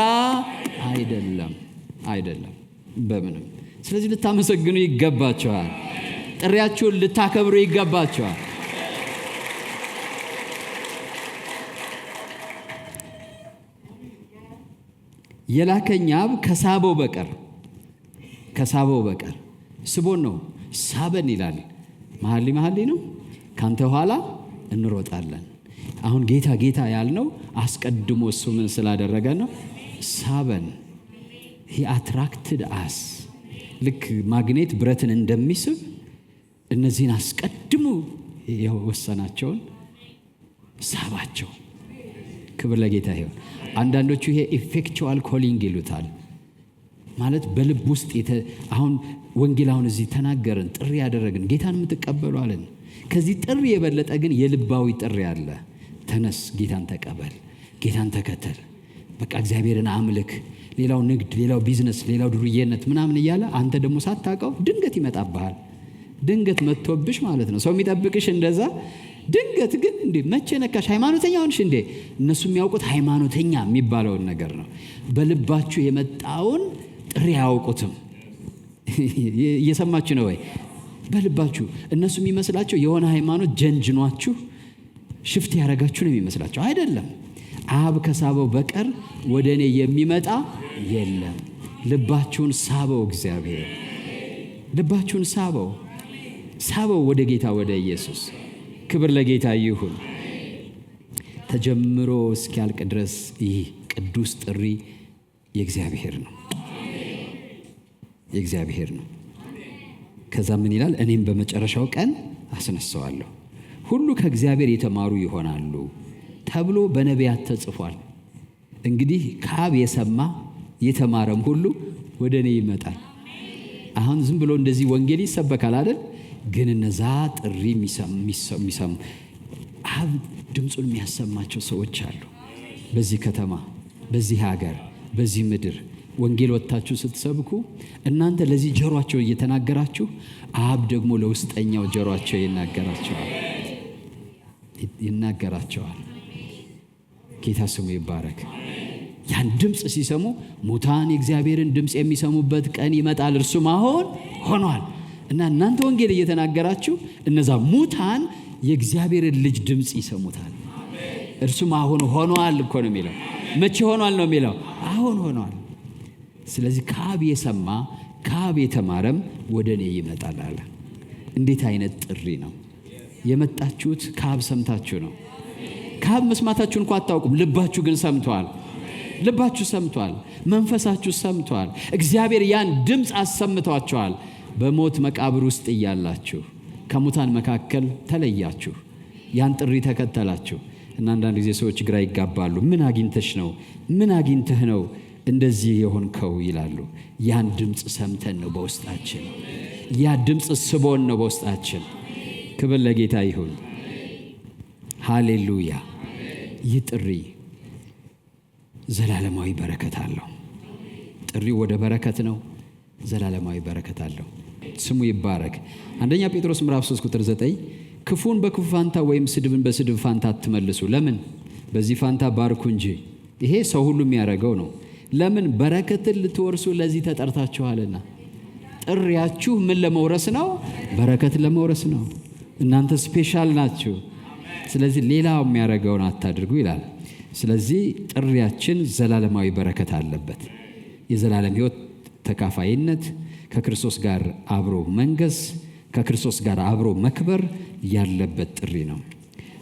አይደለም በምንም። ስለዚህ ልታመሰግኑ ይገባቸዋል። ጥሪያችሁን ልታከብሩ ይገባቸዋል። የላከኝ አብ ከሳበው በቀር ስቦን ነው ሳበን ይላል። መሐሊ ነው። ካንተ ኋላ እንሮጣለን። አሁን ጌታ ጌታ ያልነው አስቀድሞ እሱ ምን ስላደረገ ነው? ሳበን። he attracted us። ልክ ማግኔት ብረትን እንደሚስብ እነዚህን አስቀድሞ የወሰናቸውን ሳባቸው። ክብር ለጌታ ይሁን። አንዳንዶቹ ይሄ ኢፌክቹዋል ኮሊንግ ይሉታል። ማለት በልብ ውስጥ አሁን ወንጌል አሁን እዚህ ተናገርን፣ ጥሪ ያደረግን፣ ጌታን የምትቀበሉ አለን። ከዚህ ጥሪ የበለጠ ግን የልባዊ ጥሪ አለ። ተነስ፣ ጌታን ተቀበል፣ ጌታን ተከተል፣ በቃ እግዚአብሔርን አምልክ። ሌላው ንግድ፣ ሌላው ቢዝነስ፣ ሌላው ዱርዬነት ምናምን እያለ አንተ ደግሞ ሳታውቀው ድንገት ይመጣብሃል። ድንገት መጥቶብሽ ማለት ነው። ሰው የሚጠብቅሽ እንደዛ ድንገት ግን እንዴ መቼ ነካሽ? ሃይማኖተኛ ሆንሽ እንዴ? እነሱ የሚያውቁት ሃይማኖተኛ የሚባለውን ነገር ነው። በልባችሁ የመጣውን ጥሪ አያውቁትም። እየሰማችሁ ነው ወይ? በልባችሁ እነሱ የሚመስላቸው የሆነ ሃይማኖት ጀንጅኗችሁ ሽፍት ያደረጋችሁ ነው የሚመስላቸው። አይደለም። አብ ከሳበው በቀር ወደ እኔ የሚመጣ የለም። ልባችሁን ሳበው እግዚአብሔር። ልባችሁን ሳበው ወደ ጌታ ወደ ኢየሱስ። ክብር ለጌታ ይሁን። ተጀምሮ እስኪያልቅ ድረስ ይህ ቅዱስ ጥሪ የእግዚአብሔር ነው። ከዛ ምን ይላል? እኔም በመጨረሻው ቀን አስነሳዋለሁ፣ ሁሉ ከእግዚአብሔር የተማሩ ይሆናሉ ተብሎ በነቢያት ተጽፏል። እንግዲህ ከአብ የሰማ የተማረም ሁሉ ወደ እኔ ይመጣል። አሁን ዝም ብሎ እንደዚህ ወንጌል ይሰበካል አይደል? ግን እነዛ ጥሪ የሚሰሙ አብ ድምፁን የሚያሰማቸው ሰዎች አሉ። በዚህ ከተማ፣ በዚህ ሀገር፣ በዚህ ምድር ወንጌል ወጥታችሁ ስትሰብኩ እናንተ ለዚህ ጆሮአቸው እየተናገራችሁ አብ ደግሞ ለውስጠኛው ጆሮአቸው ይናገራቸዋል። ጌታ ስሙ ይባረክ። ያን ድምፅ ሲሰሙ ሙታን የእግዚአብሔርን ድምፅ የሚሰሙበት ቀን ይመጣል፣ እርሱም አሁን ሆኗል። እና እናንተ ወንጌል እየተናገራችሁ እነዛ ሙታን የእግዚአብሔርን ልጅ ድምፅ ይሰሙታል። እርሱም አሁን ሆኗል እኮ ነው የሚለው። መቼ ሆኗል ነው የሚለው? አሁን ሆኗል። ስለዚህ ከአብ የሰማ ከአብ የተማረም ወደ እኔ ይመጣል አለ። እንዴት አይነት ጥሪ ነው! የመጣችሁት ከአብ ሰምታችሁ ነው። ከአብ መስማታችሁን እንኳን አታውቁም። ልባችሁ ግን ሰምቷል። ልባችሁ ሰምቷል። መንፈሳችሁ ሰምቷል። እግዚአብሔር ያን ድምፅ አሰምቷችኋል። በሞት መቃብር ውስጥ እያላችሁ ከሙታን መካከል ተለያችሁ፣ ያን ጥሪ ተከተላችሁ። እና አንዳንድ ጊዜ ሰዎች ግራ ይጋባሉ። ምን አግኝተሽ ነው? ምን አግኝተህ ነው እንደዚህ የሆንከው ይላሉ። ያን ድምፅ ሰምተን ነው በውስጣችን። ያ ድምፅ ስቦን ነው በውስጣችን። ክብር ለጌታ ይሁን። ሃሌሉያ። ይህ ጥሪ ዘላለማዊ በረከት አለው። ጥሪው ወደ በረከት ነው። ዘላለማዊ በረከት አለው። ስሙ ይባረክ። አንደኛ ጴጥሮስ ምዕራፍ 3 ቁጥር 9 ክፉን በክፉ ፋንታ ወይም ስድብን በስድብ ፋንታ አትመልሱ። ለምን? በዚህ ፋንታ ባርኩ እንጂ። ይሄ ሰው ሁሉ የሚያደርገው ነው። ለምን? በረከትን ልትወርሱ ለዚህ ተጠርታችኋልና። ጥሪያችሁ ምን ለመውረስ ነው? በረከትን ለመውረስ ነው። እናንተ ስፔሻል ናችሁ። ስለዚህ ሌላው የሚያደርገውን አታድርጉ ይላል። ስለዚህ ጥሪያችን ዘላለማዊ በረከት አለበት። የዘላለም ሕይወት ተካፋይነት፣ ከክርስቶስ ጋር አብሮ መንገስ፣ ከክርስቶስ ጋር አብሮ መክበር ያለበት ጥሪ ነው።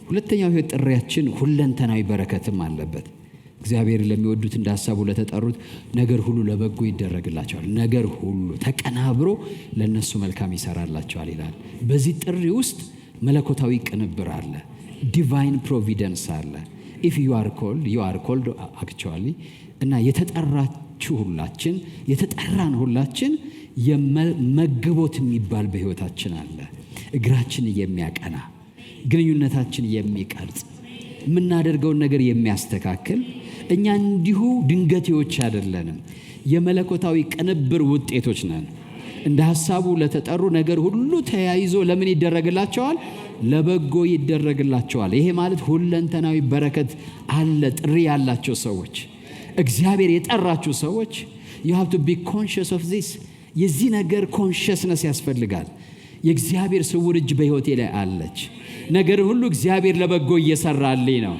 ሁለተኛው ሕይወት ጥሪያችን ሁለንተናዊ በረከትም አለበት። እግዚአብሔር ለሚወዱት እንደ ሐሳቡ ለተጠሩት ነገር ሁሉ ለበጎ ይደረግላቸዋል። ነገር ሁሉ ተቀናብሮ ለነሱ መልካም ይሰራላቸዋል ይላል። በዚህ ጥሪ ውስጥ መለኮታዊ ቅንብር አለ። ዲቫይን ፕሮቪደንስ አለ። ኢፍ ዩ አር ኮልድ አክቹዋሊ እና የተጠራችሁ ሁላችን የተጠራን ሁላችን የመግቦት የሚባል በሕይወታችን አለ። እግራችን የሚያቀና ግንኙነታችን የሚቀርጽ የምናደርገውን ነገር የሚያስተካክል እኛ እንዲሁ ድንገቴዎች አይደለንም። የመለኮታዊ ቅንብር ውጤቶች ነን። እንደ ሐሳቡ ለተጠሩ ነገር ሁሉ ተያይዞ ለምን ይደረግላቸዋል? ለበጎ ይደረግላቸዋል። ይሄ ማለት ሁለንተናዊ በረከት አለ። ጥሪ ያላቸው ሰዎች፣ እግዚአብሔር የጠራችሁ ሰዎች you have to be conscious of this። የዚህ ነገር ኮንሽስነስ ያስፈልጋል። የእግዚአብሔር ስውር እጅ በሕይወቴ ላይ አለች። ነገር ሁሉ እግዚአብሔር ለበጎ እየሰራልኝ ነው።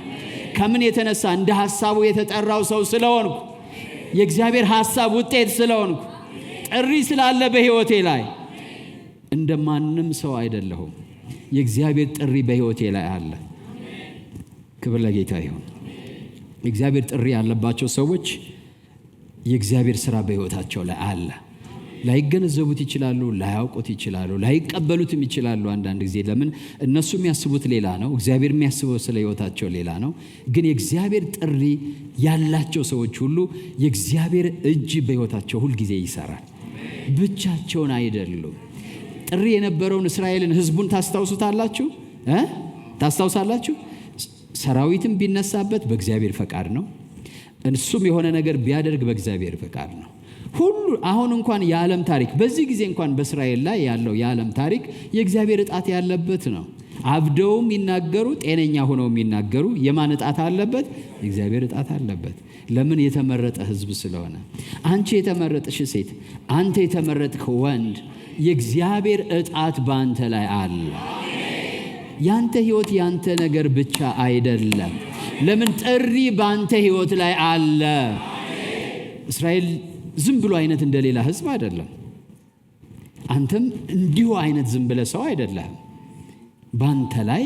ከምን የተነሳ? እንደ ሐሳቡ የተጠራው ሰው ስለሆንኩ፣ የእግዚአብሔር ሐሳብ ውጤት ስለሆንኩ፣ ጥሪ ስላለ በሕይወቴ ላይ እንደማንም ሰው አይደለሁም። የእግዚአብሔር ጥሪ በሕይወቴ ላይ አለ። ክብር ለጌታ ይሁን። የእግዚአብሔር ጥሪ ያለባቸው ሰዎች የእግዚአብሔር ሥራ በሕይወታቸው ላይ አለ። ላይገነዘቡት ይችላሉ፣ ላያውቁት ይችላሉ፣ ላይቀበሉትም ይችላሉ። አንዳንድ ጊዜ ለምን? እነሱ የሚያስቡት ሌላ ነው፣ እግዚአብሔር የሚያስበው ስለ ሕይወታቸው ሌላ ነው። ግን የእግዚአብሔር ጥሪ ያላቸው ሰዎች ሁሉ የእግዚአብሔር እጅ በሕይወታቸው ሁልጊዜ ይሰራል። ብቻቸውን አይደሉም። ጥሪ የነበረውን እስራኤልን ሕዝቡን ታስታውሱታላችሁ? ታስታውሳላችሁ? ሰራዊትም ቢነሳበት በእግዚአብሔር ፈቃድ ነው። እሱም የሆነ ነገር ቢያደርግ በእግዚአብሔር ፈቃድ ነው። ሁሉ አሁን እንኳን የዓለም ታሪክ በዚህ ጊዜ እንኳን በእስራኤል ላይ ያለው የዓለም ታሪክ የእግዚአብሔር እጣት ያለበት ነው። አብደውም ይናገሩ፣ ጤነኛ ሆነው የሚናገሩ የማን እጣት አለበት? የእግዚአብሔር እጣት አለበት። ለምን? የተመረጠ ሕዝብ ስለሆነ። አንቺ የተመረጥሽ ሴት፣ አንተ የተመረጥክ ወንድ የእግዚአብሔር እጣት በአንተ ላይ አለ። ያንተ ሕይወት ያንተ ነገር ብቻ አይደለም። ለምን? ጥሪ በአንተ ሕይወት ላይ አለ። እስራኤል ዝም ብሎ አይነት እንደሌላ ሕዝብ አይደለም። አንተም እንዲሁ አይነት ዝም ብለ ሰው አይደለም። በአንተ ላይ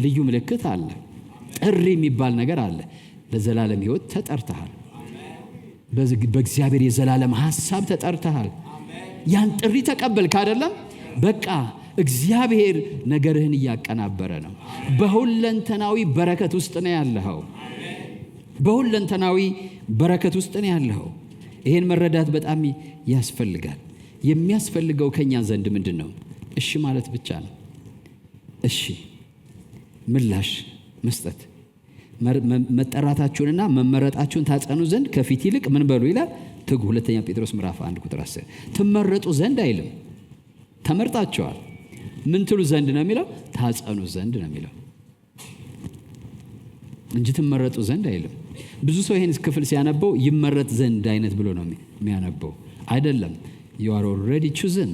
ልዩ ምልክት አለ። ጥሪ የሚባል ነገር አለ። ለዘላለም ሕይወት ተጠርተሃል። በእግዚአብሔር የዘላለም ሐሳብ ተጠርተሃል። ያን ጥሪ ተቀበልክ አይደለም? በቃ እግዚአብሔር ነገርህን እያቀናበረ ነው። በሁለንተናዊ በረከት ውስጥ ነው ያለኸው። በሁለንተናዊ በረከት ውስጥ ነው ያለኸው። ይሄን መረዳት በጣም ያስፈልጋል። የሚያስፈልገው ከኛ ዘንድ ምንድን ነው? እሺ ማለት ብቻ ነው። እሺ ምላሽ መስጠት። መጠራታችሁንና መመረጣችሁን ታጸኑ ዘንድ ከፊት ይልቅ ምን በሉ ይላል? ትጉ። ሁለተኛ ጴጥሮስ ምዕራፍ 1 ቁጥር 10 ትመረጡ ዘንድ አይልም። ተመርጣችኋል። ምን ትሉ ዘንድ ነው የሚለው? ታጸኑ ዘንድ ነው የሚለው እንጂ ትመረጡ ዘንድ አይልም። ብዙ ሰው ይሄን ክፍል ሲያነበው ይመረጥ ዘንድ አይነት ብሎ ነው የሚያነበው። አይደለም። you are already chosen።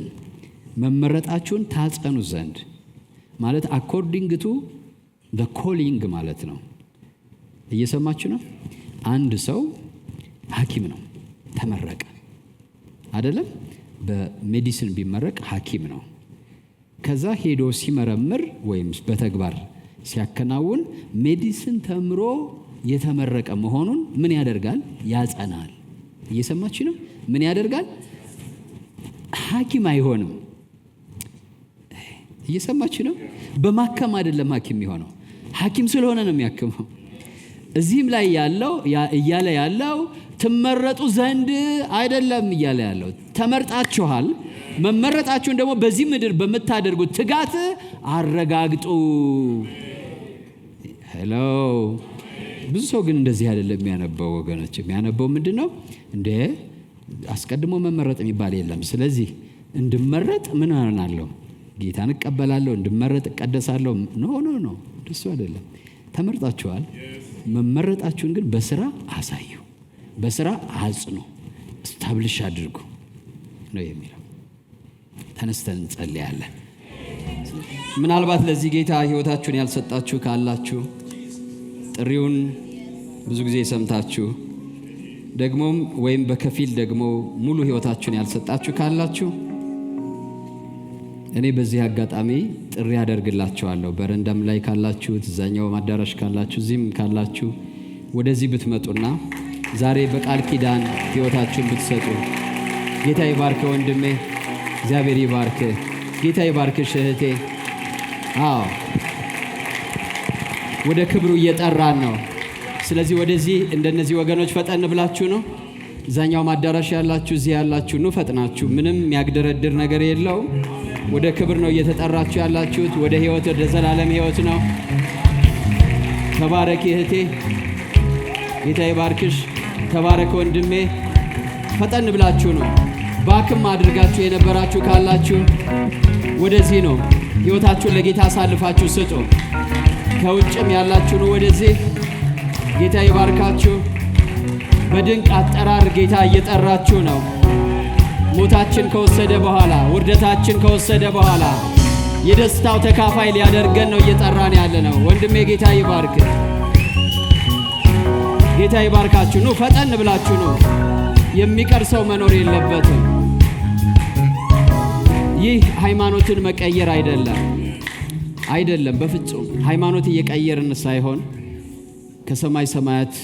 መመረጣችሁን ታጸኑ ዘንድ ማለት according to the calling ማለት ነው። እየሰማችሁ ነው? አንድ ሰው ሐኪም ነው፣ ተመረቀ አይደለም? በሜዲሲን ቢመረቅ ሐኪም ነው። ከዛ ሄዶ ሲመረምር ወይም በተግባር ሲያከናውን ሜዲሲን ተምሮ የተመረቀ መሆኑን ምን ያደርጋል? ያጸናል። እየሰማችሁ ነው? ምን ያደርጋል? ሐኪም አይሆንም። እየሰማችሁ ነው? በማከም አይደለም ሐኪም የሆነው፣ ሐኪም ስለሆነ ነው የሚያክመው። እዚህም ላይ ያለው እያለ ያለው ትመረጡ ዘንድ አይደለም እያለ ያለው፣ ተመርጣችኋል። መመረጣችሁን ደግሞ በዚህ ምድር በምታደርጉት ትጋት አረጋግጡ። ሄሎ። ብዙ ሰው ግን እንደዚህ አይደለም የሚያነበው ወገኖች። የሚያነበው ምንድን ነው? እንደ አስቀድሞ መመረጥ የሚባል የለም። ስለዚህ እንድመረጥ ምን አናለሁ? ጌታን እቀበላለሁ፣ እንድመረጥ እቀደሳለሁ። ኖ እንደሱ አይደለም። ተመርጣችኋል። መመረጣችሁን ግን በስራ አሳዩ፣ በስራ አጽኑ፣ ስታብሊሽ አድርጉ ነው የሚለው። ተነስተን እንጸልያለን። ምናልባት ለዚህ ጌታ ሕይወታችሁን ያልሰጣችሁ ካላችሁ፣ ጥሪውን ብዙ ጊዜ ሰምታችሁ ደግሞም ወይም በከፊል ደግሞ ሙሉ ሕይወታችሁን ያልሰጣችሁ ካላችሁ እኔ በዚህ አጋጣሚ ጥሪ አደርግላችኋለሁ። በረንዳም ላይ ካላችሁ፣ እዛኛው አዳራሽ ካላችሁ፣ እዚህም ካላችሁ ወደዚህ ብትመጡና ዛሬ በቃል ኪዳን ሕይወታችሁን ብትሰጡ ጌታ ይባርክ ወንድሜ፣ እግዚአብሔር ይባርክ። ጌታ ይባርክሽ እህቴ። አዎ ወደ ክብሩ እየጠራን ነው። ስለዚህ ወደዚህ እንደነዚህ ወገኖች ፈጠን ብላችሁ ነው። እዛኛው አዳራሽ ያላችሁ፣ እዚህ ያላችሁ ኑ ፈጥናችሁ። ምንም የሚያግደረድር ነገር የለው። ወደ ክብር ነው እየተጠራችሁ ያላችሁት። ወደ ሕይወት፣ ወደ ዘላለም ሕይወት ነው። ተባረክ እህቴ፣ ጌታ ይባርክሽ። ተባረክ ወንድሜ። ፈጠን ብላችሁ ነው። ባክም አድርጋችሁ የነበራችሁ ካላችሁ ወደዚህ ነው። ሕይወታችሁን ለጌታ አሳልፋችሁ ስጡ። ከውጭም ያላችሁ ነው ወደዚህ። ጌታ ይባርካችሁ። በድንቅ አጠራር ጌታ እየጠራችሁ ነው። ሞታችን ከወሰደ በኋላ፣ ውርደታችን ከወሰደ በኋላ የደስታው ተካፋይ ሊያደርገን ነው እየጠራን ያለ ነው። ወንድሜ ጌታ ይባርክ። ጌታ ይባርካችሁ። ኑ ፈጠን ብላችሁ ነው። የሚቀር ሰው መኖር የለበትም። ይህ ሃይማኖትን መቀየር አይደለም፣ በፍጹም ሃይማኖት እየቀየርን ሳይሆን ከሰማይ ሰማያት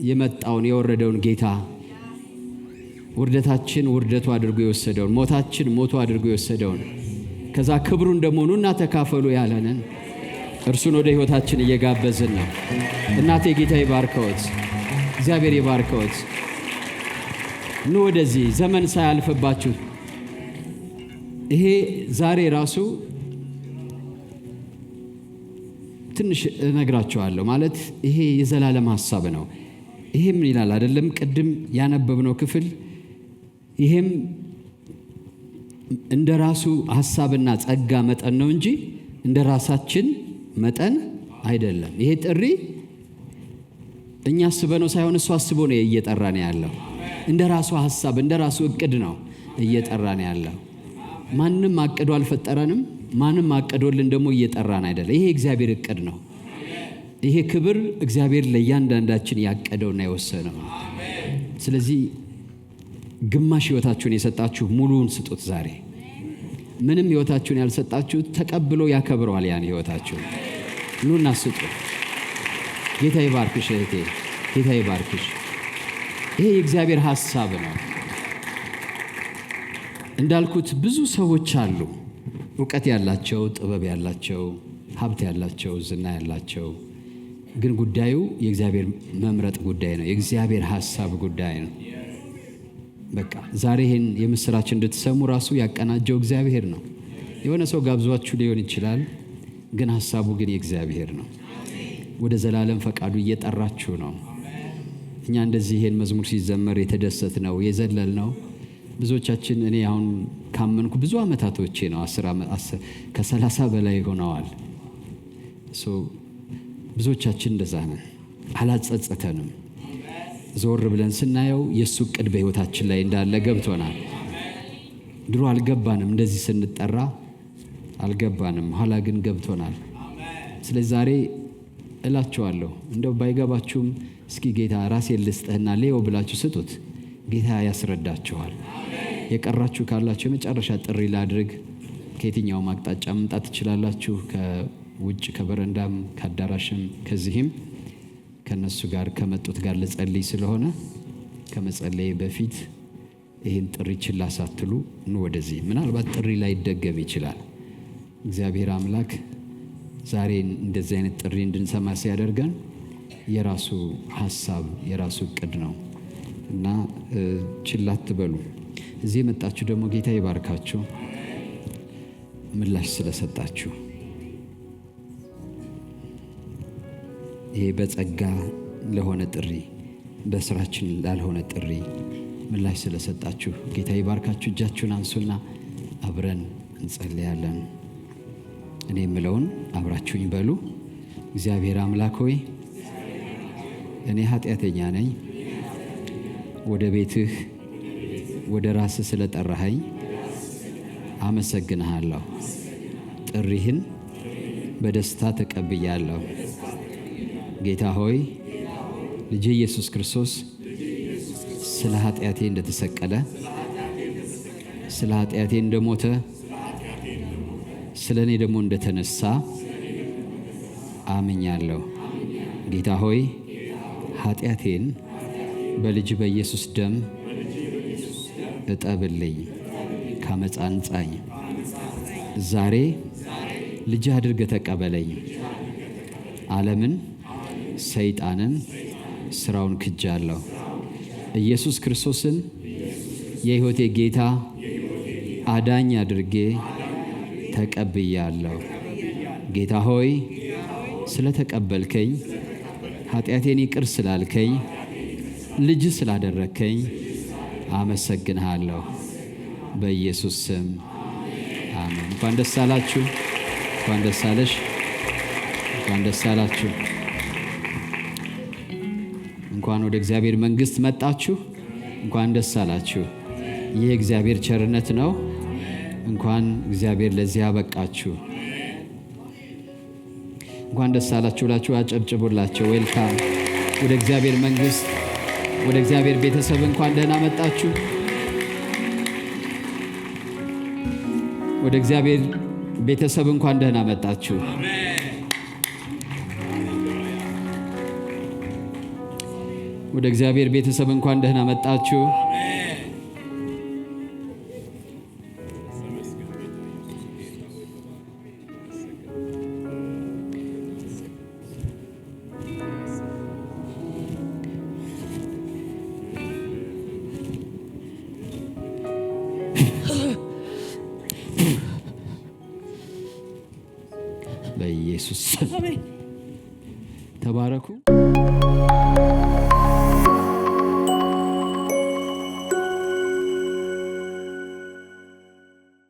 የመጣውን የወረደውን ጌታ ውርደታችን ውርደቱ አድርጎ የወሰደውን፣ ሞታችን ሞቱ አድርጎ የወሰደውን፣ ከዛ ክብሩን ደግሞ ኑና ተካፈሉ ያለንን እርሱን ወደ ሕይወታችን እየጋበዝን ነው። እናቴ ጌታ ይባርከዎት፣ እግዚአብሔር ይባርከዎት። ኑ ወደዚህ ዘመን ሳያልፍባችሁ። ይሄ ዛሬ ራሱ ትንሽ እነግራችኋለሁ። ማለት ይሄ የዘላለም ሐሳብ ነው። ይሄ ምን ይላል አይደለም? ቅድም ያነበብነው ክፍል ይሄም እንደ ራሱ ሐሳብና ጸጋ መጠን ነው እንጂ እንደ ራሳችን መጠን አይደለም። ይሄ ጥሪ እኛ አስበነው ሳይሆን እሱ አስቦ ነው እየጠራን ያለው። እንደ ራሱ ሐሳብ እንደ ራሱ እቅድ ነው እየጠራን ያለው። ማንም አቅዶ አልፈጠረንም። ማንም አቅዶልን ደግሞ እየጠራን አይደለም። ይሄ እግዚአብሔር እቅድ ነው። ይሄ ክብር እግዚአብሔር ለእያንዳንዳችን ያቀደውና የወሰነው። ስለዚህ ግማሽ ሕይወታችሁን የሰጣችሁ ሙሉውን ስጡት። ዛሬ ምንም ሕይወታችሁን ያልሰጣችሁ ተቀብሎ ያከብረዋል ያን ሕይወታችሁን። ኑና ስጡ። ጌታ ይባርክሽ እህቴ፣ ጌታ ይባርክሽ። ይሄ የእግዚአብሔር ሐሳብ ነው። እንዳልኩት ብዙ ሰዎች አሉ፣ እውቀት ያላቸው፣ ጥበብ ያላቸው፣ ሀብት ያላቸው፣ ዝና ያላቸው። ግን ጉዳዩ የእግዚአብሔር መምረጥ ጉዳይ ነው። የእግዚአብሔር ሐሳብ ጉዳይ ነው። በቃ ዛሬ ይህን የምስራች እንድትሰሙ ራሱ ያቀናጀው እግዚአብሔር ነው። የሆነ ሰው ጋብዟችሁ ሊሆን ይችላል፣ ግን ሐሳቡ ግን የእግዚአብሔር ነው። ወደ ዘላለም ፈቃዱ እየጠራችሁ ነው። እኛ እንደዚህ ይሄን መዝሙር ሲዘመር የተደሰት ነው የዘለል ነው። ብዙዎቻችን እኔ አሁን ካመንኩ ብዙ ዓመታቶቼ ነው። 30 በላይ ሆነዋል። ብዙዎቻችን እንደዛ ነን። አላጸጸተንም። ዞር ብለን ስናየው የእሱ ዕቅድ በሕይወታችን ላይ እንዳለ ገብቶናል። ድሮ አልገባንም፣ እንደዚህ ስንጠራ አልገባንም። ኋላ ግን ገብቶናል። ስለዚህ ዛሬ እላችኋለሁ። እንደው ባይገባችሁም እስኪ ጌታ ራሴን ልስጥህና ሌው ብላችሁ ስጡት። ጌታ ያስረዳችኋል። የቀራችሁ ካላችሁ የመጨረሻ ጥሪ ላድርግ። ከየትኛውም አቅጣጫ መምጣት ትችላላችሁ። ከውጭ ከበረንዳም ከአዳራሽም ከዚህም ከነሱ ጋር ከመጡት ጋር ልጸልይ ስለሆነ ከመጸለይ በፊት ይህን ጥሪ ችላ ሳትሉ ኑ ወደዚህ። ምናልባት ጥሪ ላይ ይደገም ይችላል። እግዚአብሔር አምላክ ዛሬ እንደዚህ አይነት ጥሪ እንድንሰማ ሲያደርገን የራሱ ሐሳብ የራሱ እቅድ ነው እና ችላ አትበሉ። እዚህ የመጣችሁ ደግሞ ጌታ ይባርካችሁ፣ ምላሽ ስለሰጣችሁ። ይሄ በጸጋ ለሆነ ጥሪ፣ በስራችን ላልሆነ ጥሪ ምላሽ ስለሰጣችሁ ጌታ ይባርካችሁ። እጃችሁን አንሱና አብረን እንጸልያለን። እኔ የምለውን አብራችሁኝ በሉ። እግዚአብሔር አምላክ ሆይ እኔ ኃጢአተኛ ነኝ። ወደ ቤትህ ወደ ራስህ ስለጠራኸኝ አመሰግንሃለሁ። ጥሪህን በደስታ ተቀብያለሁ። ጌታ ሆይ ልጅ ኢየሱስ ክርስቶስ ስለ ኃጢአቴ እንደተሰቀለ፣ ስለ ኃጢአቴ እንደሞተ፣ ስለ እኔ ደግሞ እንደተነሳ አምኛለሁ። ጌታ ሆይ ኃጢአቴን በልጅ በኢየሱስ ደም እጠብልኝ፣ ከዓመፃ አንጻኝ። ዛሬ ልጅ አድርገህ ተቀበለኝ። ዓለምን፣ ሰይጣንን፣ ስራውን ክጃለሁ። ኢየሱስ ክርስቶስን የሕይወቴ ጌታ አዳኝ አድርጌ ተቀብያለሁ። ጌታ ሆይ ስለ ተቀበልከኝ፣ ኃጢአቴን ይቅር ስላልከኝ፣ ልጅ ስላደረግከኝ አመሰግንሃለሁ። በኢየሱስ ስም አሜን። እንኳን ደስ አላችሁ፣ እንኳን ደስ አለሽ፣ እንኳን ደስ አላችሁ። እንኳን ወደ እግዚአብሔር መንግሥት መጣችሁ። እንኳን ደስ አላችሁ። ይህ እግዚአብሔር ቸርነት ነው። እንኳን እግዚአብሔር ለዚህ አበቃችሁ። እንኳን ደስ አላችሁ ብላችሁ አጨብጭቡላቸው። ዌልካም ወደ እግዚአብሔር መንግሥት፣ ወደ እግዚአብሔር ቤተሰብ እንኳን ደህና መጣችሁ። ወደ እግዚአብሔር ቤተሰብ እንኳን ደህና መጣችሁ። ወደ እግዚአብሔር ቤተሰብ እንኳን ደህና መጣችሁ። በኢየሱስ ስም ተባረኩ።